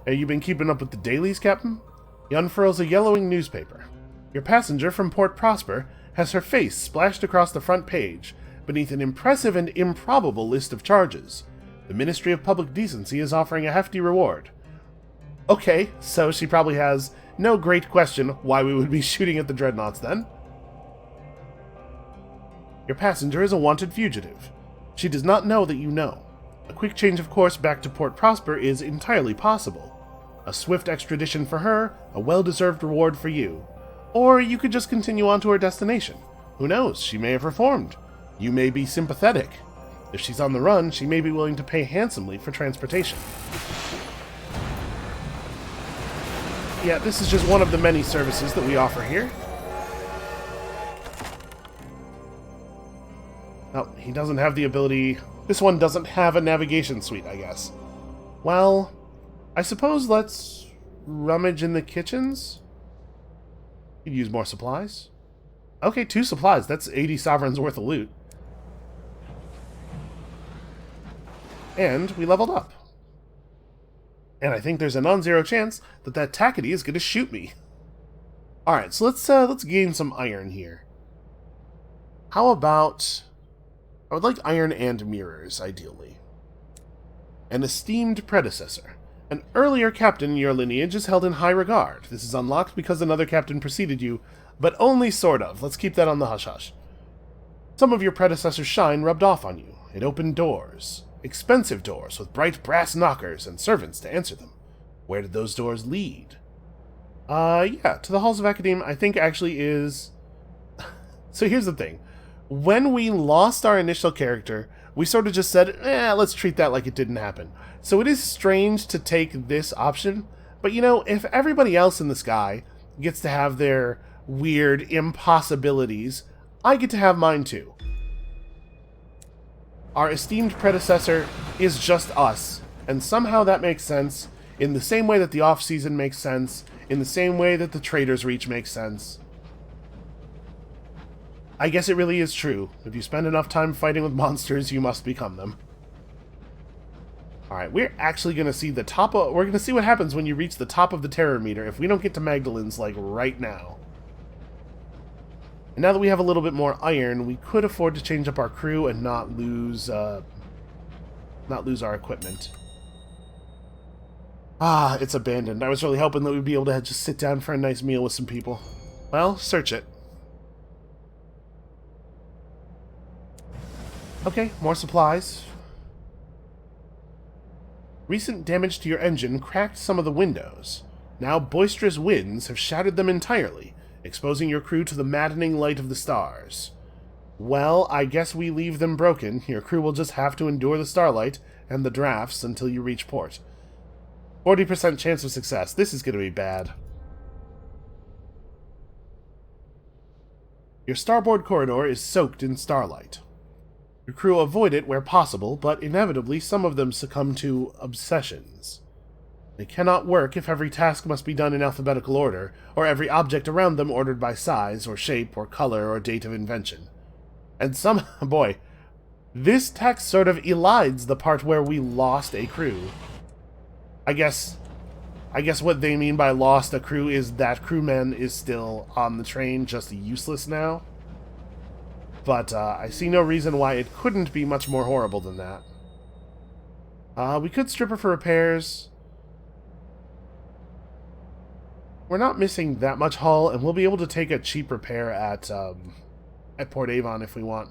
Have you been keeping up with the dailies, Captain? He unfurls a yellowing newspaper. Your passenger from Port Prosper has her face splashed across the front page beneath an impressive and improbable list of charges. The Ministry of Public Decency is offering a hefty reward. Okay, so she probably has no great question why we would be shooting at the dreadnoughts then. Your passenger is a wanted fugitive. She does not know that you know. A quick change of course back to Port Prosper is entirely possible. A swift extradition for her, a well-deserved reward for you. Or you could just continue on to her destination. Who knows, she may have reformed. You may be sympathetic. If she's on the run, she may be willing to pay handsomely for transportation. Yeah, this is just one of the many services that we offer here. Oh, he doesn't have the ability... This one doesn't have a navigation suite, I guess. Well, I suppose let's rummage in the kitchens? Could use more supplies. Okay, 2 supplies. That's 80 sovereigns worth of loot. And we leveled up. And I think there's a non-zero chance that that Tackety is going to shoot me. Alright, so let's gain some iron here. How about... I would like iron and mirrors, ideally. An esteemed predecessor. An earlier captain in your lineage is held in high regard. This is unlocked because another captain preceded you, but only sort of. Let's keep that on the hush-hush. Some of your predecessor's shine rubbed off on you. It opened doors. Expensive doors with bright brass knockers and servants to answer them. Where did those doors lead? Yeah, to the halls of Academe, I think actually is... So here's the thing. When we lost our initial character, we sort of just said, let's treat that like it didn't happen. So it is strange to take this option, but you know, if everybody else in the sky gets to have their weird impossibilities, I get to have mine too. Our esteemed predecessor is just us, and somehow that makes sense, in the same way that the off-season makes sense, in the same way that the Trader's Reach makes sense. I guess it really is true. If you spend enough time fighting with monsters, you must become them. Alright, we're actually going to see the top of... We're going to see what happens when you reach the top of the terror meter if we don't get to Magdalene's, like, right now. And now that we have a little bit more iron, we could afford to change up our crew and not lose our equipment. Ah, it's abandoned. I was really hoping that we'd be able to just sit down for a nice meal with some people. Well, search it. Okay, more supplies. Recent damage to your engine cracked some of the windows. Now boisterous winds have shattered them entirely, exposing your crew to the maddening light of the stars. Well, I guess we leave them broken. Your crew will just have to endure the starlight and the drafts until you reach port. 40% chance of success. This is going to be bad. Your starboard corridor is soaked in starlight. Your crew avoid it where possible, but inevitably some of them succumb to obsessions. They cannot work if every task must be done in alphabetical order, or every object around them ordered by size, or shape, or color, or date of invention. And some... boy, this text sort of elides the part where we lost a crew. I guess what they mean by lost a crew is that crewman is still on the train, just useless now. But I see no reason why it couldn't be much more horrible than that. We could strip her for repairs. We're not missing that much hull, and we'll be able to take a cheap repair at Port Avon if we want.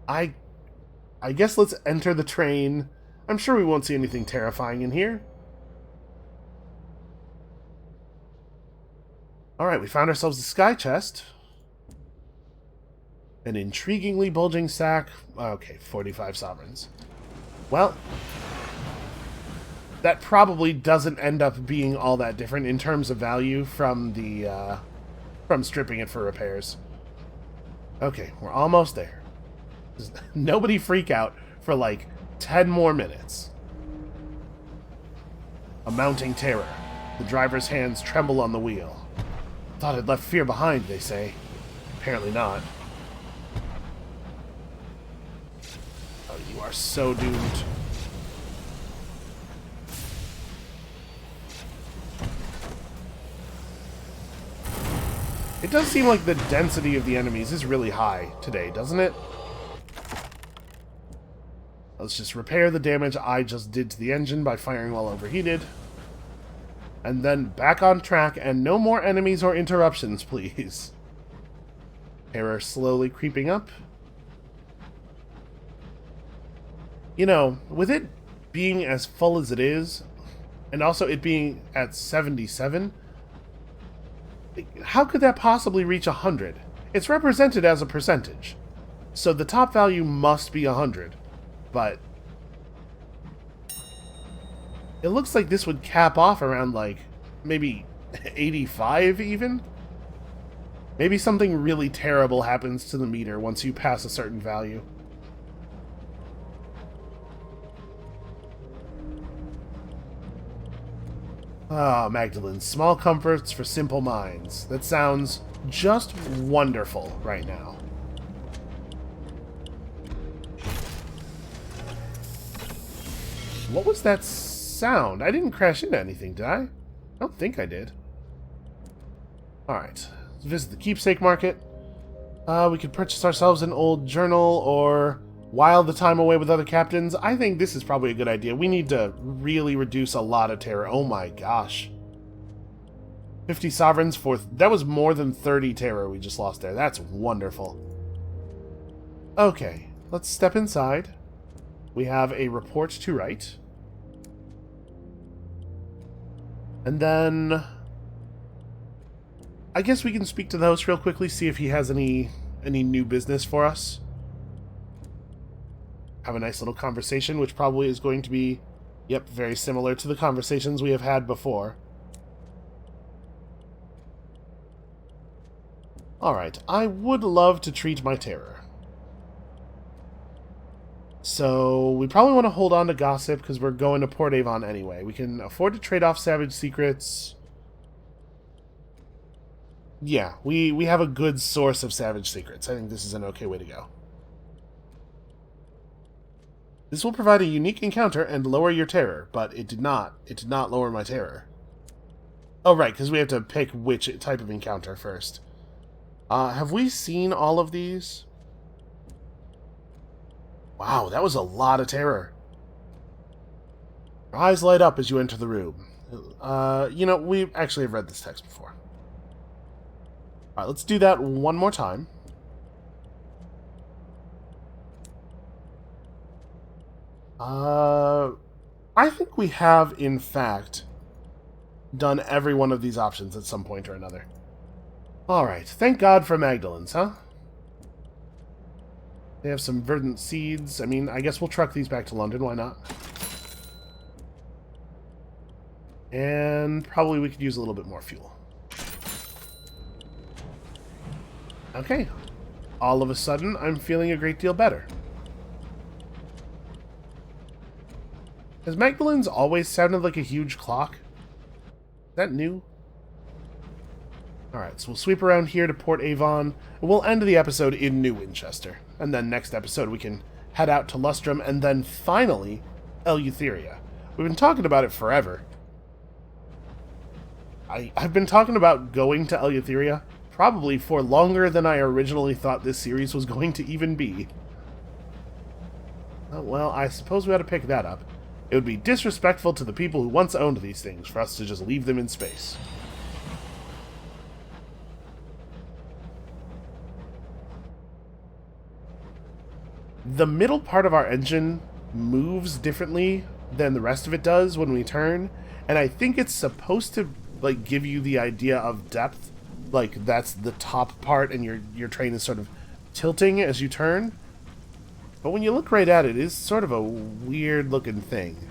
I guess let's enter the train. I'm sure we won't see anything terrifying in here. Alright, we found ourselves a sky chest. An intriguingly bulging sack. Okay, 45 sovereigns. Well, that probably doesn't end up being all that different in terms of value from the from stripping it for repairs. Okay, we're almost there. Nobody freak out for like 10 more minutes. A mounting terror. The driver's hands tremble on the wheel. Thought I'd left fear behind, they say. Apparently not. Oh, you are so doomed. It does seem like the density of the enemies is really high today, doesn't it? Let's just repair the damage I just did to the engine by firing while overheated. And then back on track, and no more enemies or interruptions, please. Error slowly creeping up. You know, with it being as full as it is, and also it being at 77, how could that possibly reach 100? It's represented as a percentage, so the top value must be 100, but it looks like this would cap off around, like, maybe 85 even? Maybe something really terrible happens to the meter once you pass a certain value. Ah, Magdalene, small comforts for simple minds. That sounds just wonderful right now. What was that sound? I didn't crash into anything, did I? I don't think I did. Alright, let's visit the keepsake market. We could purchase ourselves an old journal or while the time away with other captains. I think this is probably a good idea. We need to really reduce a lot of terror. Oh my gosh. 50 sovereigns for... That was more than 30 terror we just lost there. That's wonderful. Okay, let's step inside. We have a report to write. And then... I guess we can speak to the host real quickly, see if he has any new business for us. Have a nice little conversation, which probably is going to be, yep, very similar to the conversations we have had before. Alright, I would love to treat my terror. So, we probably want to hold on to gossip, because we're going to Port Avon anyway. We can afford to trade off savage secrets. Yeah, we have a good source of savage secrets. I think this is an okay way to go. This will provide a unique encounter and lower your terror, but it did not lower my terror. Oh, right, because we have to pick which type of encounter first. Have we seen all of these? Wow, that was a lot of terror. Your eyes light up as you enter the room. You know, we actually have read this text before. Alright, let's do that one more time. Uh, I think we have, in fact, done every one of these options at some point or another. Alright, thank God for Magdalene's, huh? They have some verdant seeds. I mean, I guess we'll truck these back to London, why not? And probably we could use a little bit more fuel. Okay. All of a sudden, I'm feeling a great deal better. Has Magdalene's always sounded like a huge clock? Is that new? Alright, so we'll sweep around here to Port Avon, and we'll end the episode in New Winchester. And then next episode we can head out to Lustrum, and then finally, Eleutheria. We've been talking about it forever. I've been talking about going to Eleutheria probably for longer than I originally thought this series was going to even be. Oh, well, I suppose we ought to pick that up. It would be disrespectful to the people who once owned these things for us to just leave them in space. The middle part of our engine moves differently than the rest of it does when we turn, and I think it's supposed to like give you the idea of depth, like that's the top part and your train is sort of tilting as you turn. But when you look right at it, it's sort of a weird looking thing.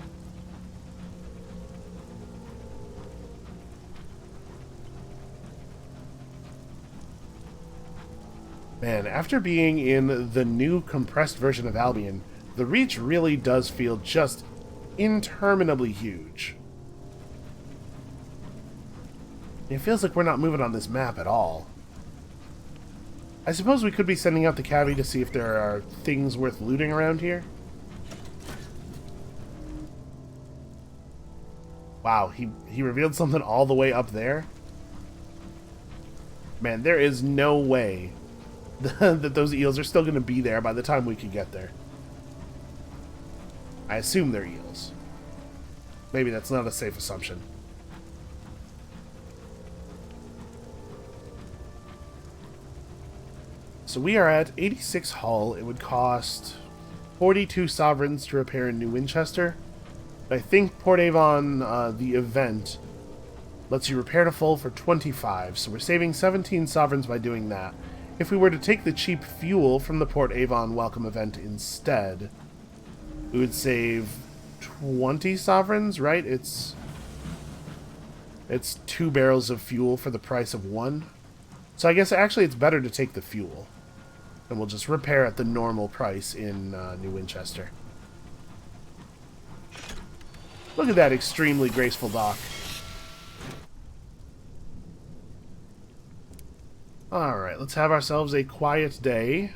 Man, after being in the new compressed version of Albion, the Reach really does feel just interminably huge. It feels like we're not moving on this map at all. I suppose we could be sending out the cabbie to see if there are things worth looting around here. Wow, he revealed something all the way up there? Man, there is no way that those eels are still going to be there by the time we can get there. I assume they're eels. Maybe that's not a safe assumption. So we are at 86 hull. It would cost 42 sovereigns to repair in New Winchester. I think Port Avon, the event, lets you repair to full for 25, so we're saving 17 sovereigns by doing that. If we were to take the cheap fuel from the Port Avon welcome event instead, we would save 20 sovereigns, right? It's 2 barrels of fuel for the price of 1. So I guess actually it's better to take the fuel. And we'll just repair at the normal price in New Winchester. Look at that extremely graceful dock. Alright, let's have ourselves a quiet day.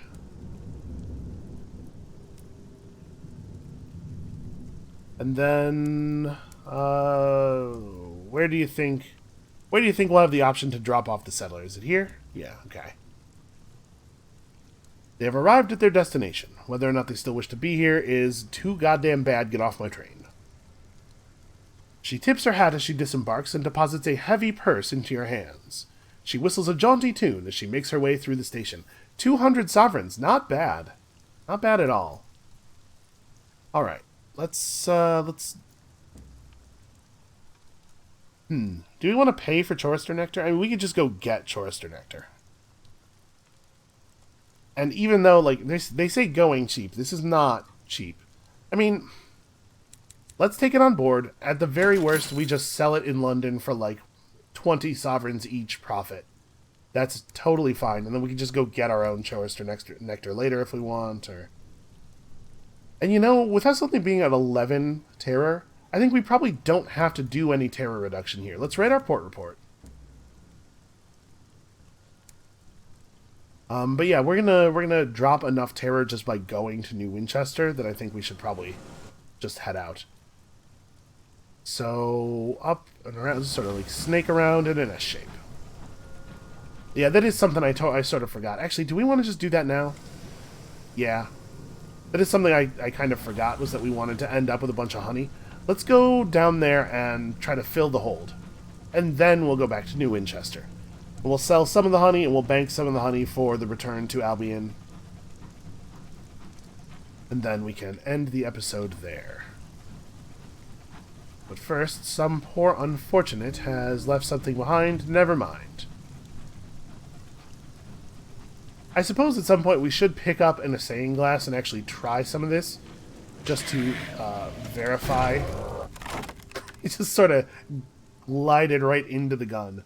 And then, where do you think we'll have the option to drop off the settler? Is it here? Yeah, okay. They have arrived at their destination. Whether or not they still wish to be here is too goddamn bad. Get off my train. She tips her hat as she disembarks and deposits a heavy purse into your hands. She whistles a jaunty tune as she makes her way through the station. 200 sovereigns. Not bad. Not bad at all. Alright. Let's... Do we want to pay for Chorister Nectar? I mean, we could just go get Chorister Nectar. And even though, like, they say going cheap, this is not cheap. I mean, let's take it on board. At the very worst, we just sell it in London for, like, 20 sovereigns each profit. That's totally fine. And then we can just go get our own Chorister Nectar later if we want. And you know, with us only being at 11 terror, I think we probably don't have to do any terror reduction here. Let's write our port report. But yeah, we're gonna drop enough terror just by going to New Winchester that I think we should probably just head out. So up and around, sort of like snake around and in a shape. Yeah, that is something I sort of forgot. Actually, do we want to just do that now? Yeah. That is something I kind of forgot, was that we wanted to end up with a bunch of honey. Let's go down there and try to fill the hold. And then we'll go back to New Winchester. And we'll sell some of the honey, and we'll bank some of the honey for the return to Albion. And then we can end the episode there. But first, some poor unfortunate has left something behind. Never mind. I suppose at some point we should pick up an assaying glass and actually try some of this, just to verify. It just sort of glided right into the gun.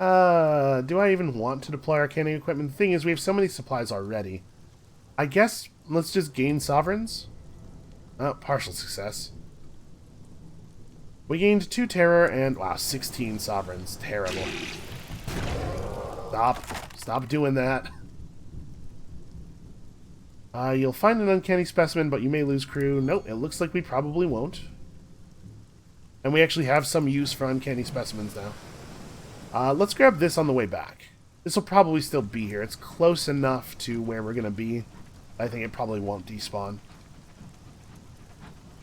Do I even want to deploy our canning equipment? The thing is, we have so many supplies already. I guess let's just gain sovereigns. Oh, partial success. We gained 2 terror and, wow, 16 sovereigns. Terrible. Stop doing that. You'll find an uncanny specimen, but you may lose crew. Nope, it looks like we probably won't. And we actually have some use for uncanny specimens now. Let's grab this on the way back. This will probably still be here. It's close enough to where we're going to be. I think it probably won't despawn.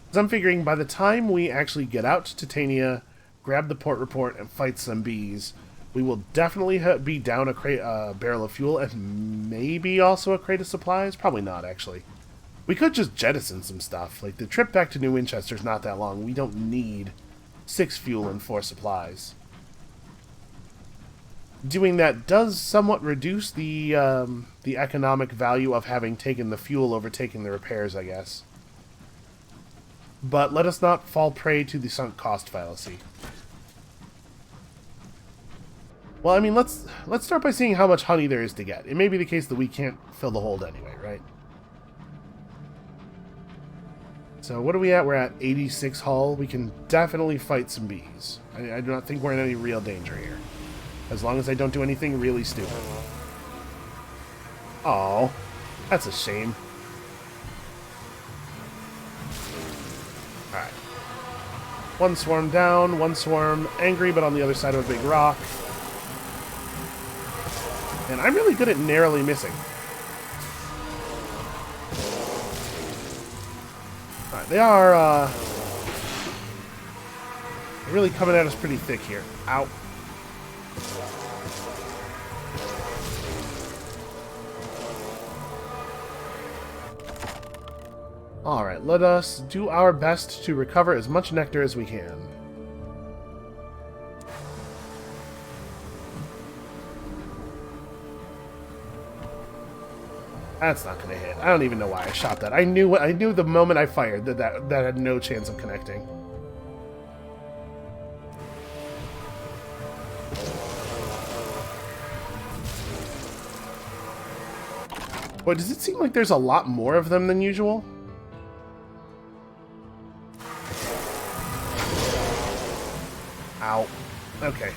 Because I'm figuring by the time we actually get out to Titania, grab the port report, and fight some bees, we will definitely be down a barrel of fuel and maybe also a crate of supplies. Probably not, actually. We could just jettison some stuff. Like, the trip back to New Winchester's not that long. We don't need 6 fuel and 4 supplies. Doing that does somewhat reduce the economic value of having taken the fuel over taking the repairs, I guess. But let us not fall prey to the sunk cost fallacy. Well, I mean, let's start by seeing how much honey there is to get. It may be the case that we can't fill the hold anyway, right? So what are we at? We're at 86 hull. We can definitely fight some bees. I do not think we're in any real danger here. As long as I don't do anything really stupid. Oh, that's a shame. Alright. One swarm down, one swarm angry, but on the other side of a big rock. And I'm really good at narrowly missing. Alright, they are, really coming at us pretty thick here. Ow. Alright, let us do our best to recover as much nectar as we can. That's not gonna hit. I don't even know why I shot that. I knew the moment I fired that had no chance of connecting. Boy, does it seem like there's a lot more of them than usual? Ow. Okay.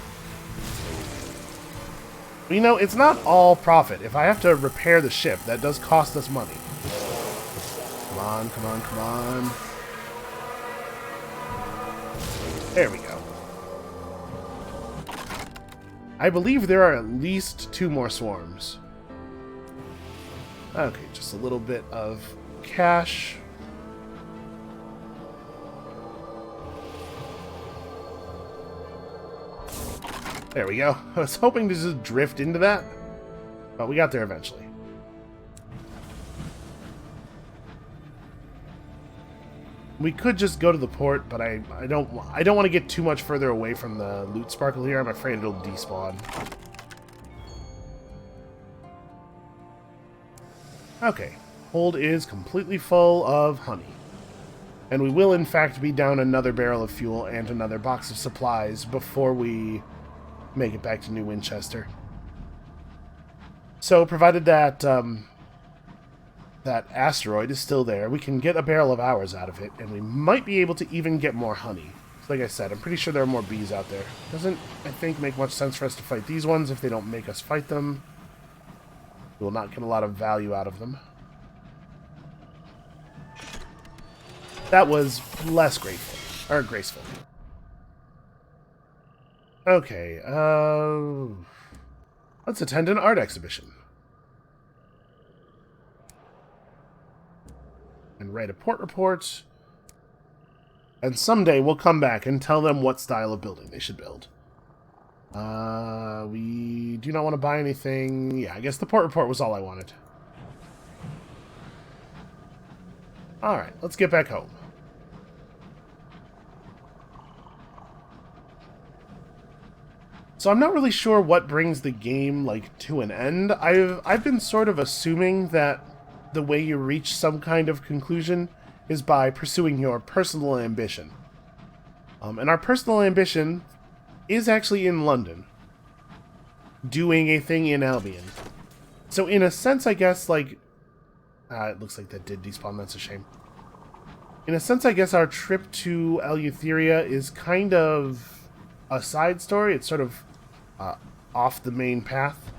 You know, it's not all profit. If I have to repair the ship, that does cost us money. Come on, come on, come on. There we go. I believe there are at least 2 more swarms. Okay, just a little bit of cash. There we go. I was hoping to just drift into that, but we got there eventually. We could just go to the port, but I don't want to get too much further away from the loot sparkle here. I'm afraid it'll despawn. Okay, hold is completely full of honey. And we will in fact be down another barrel of fuel and another box of supplies before we make it back to New Winchester. So, provided that that asteroid is still there, we can get a barrel of ours out of it, and we might be able to even get more honey. So like I said, I'm pretty sure there are more bees out there. Doesn't, I think, make much sense for us to fight these ones if they don't make us fight them. We will not get a lot of value out of them. That was less grateful, or graceful. Okay, let's attend an art exhibition. And write a port report. And someday we'll come back and tell them what style of building they should build. We do not want to buy anything. Yeah, I guess the port report was all I wanted. Alright, let's get back home. So I'm not really sure what brings the game, like, to an end. I've been sort of assuming that the way you reach some kind of conclusion is by pursuing your personal ambition. And our personal ambition is actually in London, doing a thing in Albion. So in a sense, I guess, like... it looks like that did despawn, that's a shame. In a sense, I guess our trip to Eleutheria is kind of a side story. It's sort of off the main path.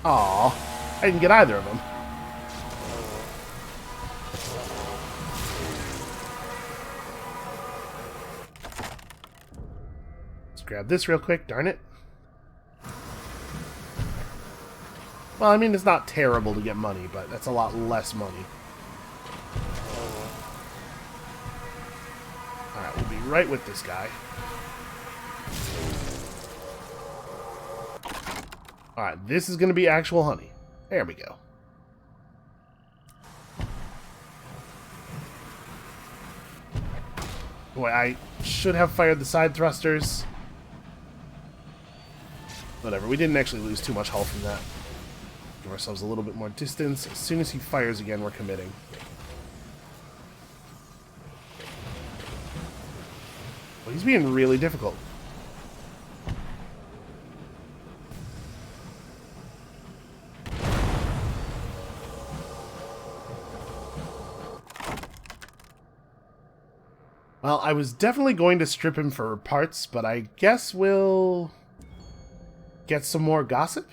Aww, I didn't get either of them. Let's grab this real quick, darn it. Well, I mean, it's not terrible to get money, but that's a lot less money. Alright, we'll be right with this guy. Alright, this is going to be actual honey. There we go. Boy, I should have fired the side thrusters. Whatever, we didn't actually lose too much hull from that. Give ourselves a little bit more distance. As soon as he fires again, we're committing. Well, he's being really difficult. Well, I was definitely going to strip him for parts, but I guess we'll get some more gossip.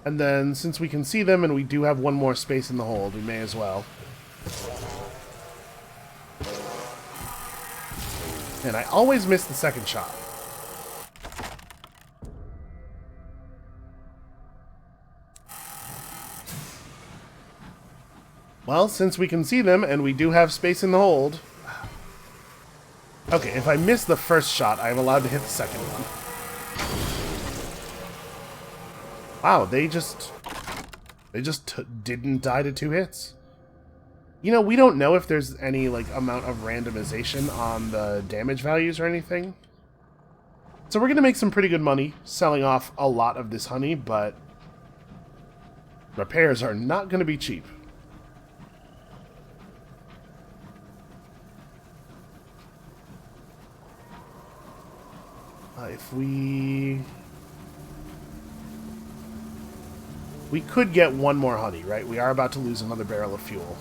And then, since we can see them and we do have one more space in the hold, we may as well. And I always miss the second shot. Well, since we can see them and we do have space in the hold... Okay, if I miss the first shot, I'm allowed to hit the second one. Wow, they just didn't die to 2 hits. You know, we don't know if there's any, like, amount of randomization on the damage values or anything. So we're going to make some pretty good money selling off a lot of this honey, but repairs are not going to be cheap. If we could get one more honey, right? We are about to lose another barrel of fuel.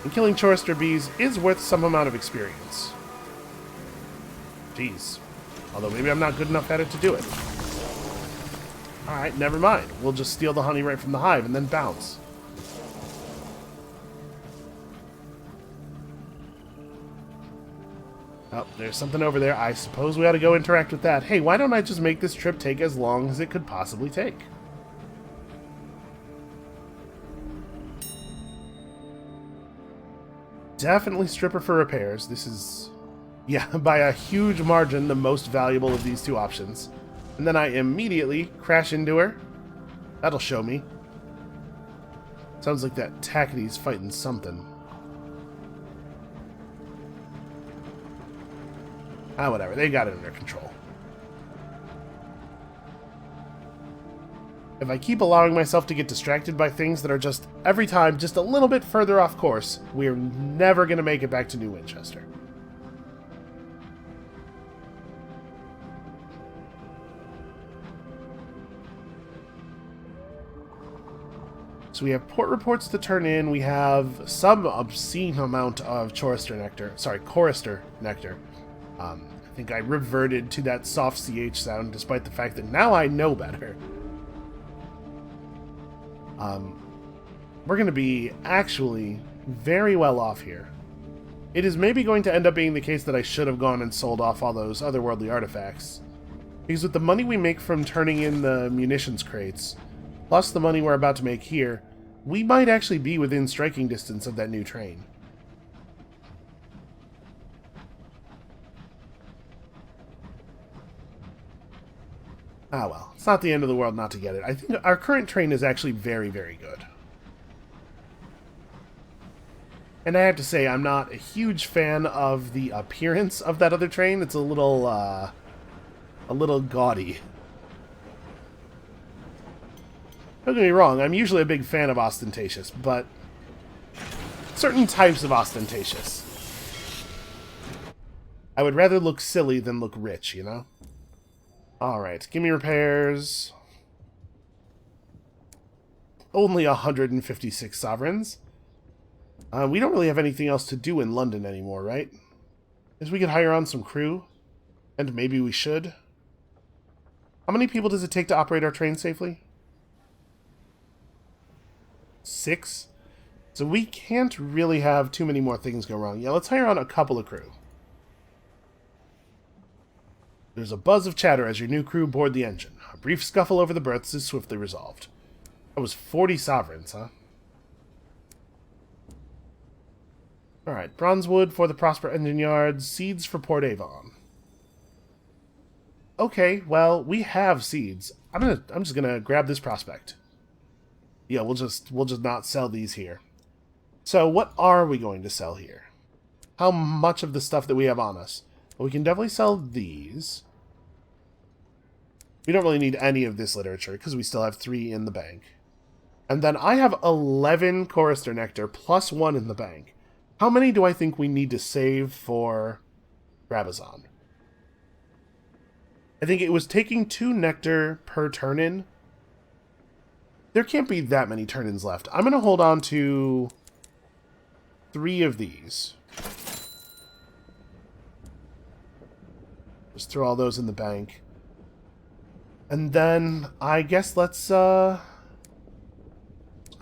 And killing chorister bees is worth some amount of experience. Jeez. Although maybe I'm not good enough at it to do it. Alright, never mind. We'll just steal the honey right from the hive and then bounce. Oh, there's something over there. I suppose we ought to go interact with that. Hey, why don't I just make this trip take as long as it could possibly take? Definitely stripper for repairs. This is, yeah, by a huge margin, the most valuable of these two options. And then I immediately crash into her. That'll show me. Sounds like that Tackity's fighting something. Ah, whatever. They got it under control. If I keep allowing myself to get distracted by things that are just, every time, just a little bit further off course, we're never going to make it back to New Winchester. So we have port reports to turn in. We have some obscene amount of chorister nectar. Sorry, chorister nectar. I think I reverted to that soft CH sound, despite the fact that now I know better. We're going to be actually very well off here. It is maybe going to end up being the case that I should have gone and sold off all those otherworldly artifacts. Because with the money we make from turning in the munitions crates, plus the money we're about to make here, we might actually be within striking distance of that new train. Ah well, it's not the end of the world not to get it. I think our current train is actually very, very good. And I have to say, I'm not a huge fan of the appearance of that other train. It's a little gaudy. Don't get me wrong, I'm usually a big fan of ostentatious, but certain types of ostentatious. I would rather look silly than look rich, you know? Alright, give me repairs. Only 156 sovereigns. We don't really have anything else to do in London anymore, right? Guess we could hire on some crew. And maybe we should. How many people does it take to operate our train safely? 6? So we can't really have too many more things go wrong. Yeah, let's hire on a couple of crew. There's a buzz of chatter as your new crew board the engine. A brief scuffle over the berths is swiftly resolved. That was 40 sovereigns, huh? Alright, bronzewood for the Prosper engine yards, seeds for Port Avon. Okay, well, we have seeds. I'm just gonna grab this prospect. Yeah, we'll just not sell these here. So what are we going to sell here? How much of the stuff that we have on us? Well, we can definitely sell these. We don't really need any of this literature because we still have 3 in the bank. And then I have 11 Chorister Nectar plus 1 in the bank. How many do I think we need to save for Brabazon? I think it was taking 2 nectar per turn-in. There can't be that many turn-ins left. I'm going to hold on to 3 of these. Just throw all those in the bank. And then, I guess let's grab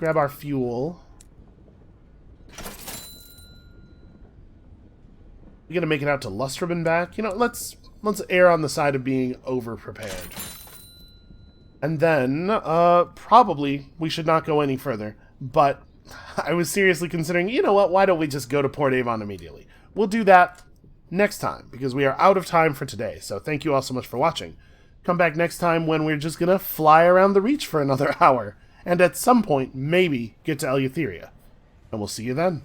our fuel. We're going to make it out to Lustrum and back. You know, let's err on the side of being over-prepared. And then, probably, we should not go any further. But I was seriously considering, you know what, why don't we just go to Port Avon immediately? We'll do that next time, because we are out of time for today. So thank you all so much for watching. Come back next time when we're just going to fly around the Reach for another hour. And at some point, maybe get to Eleutheria. And we'll see you then.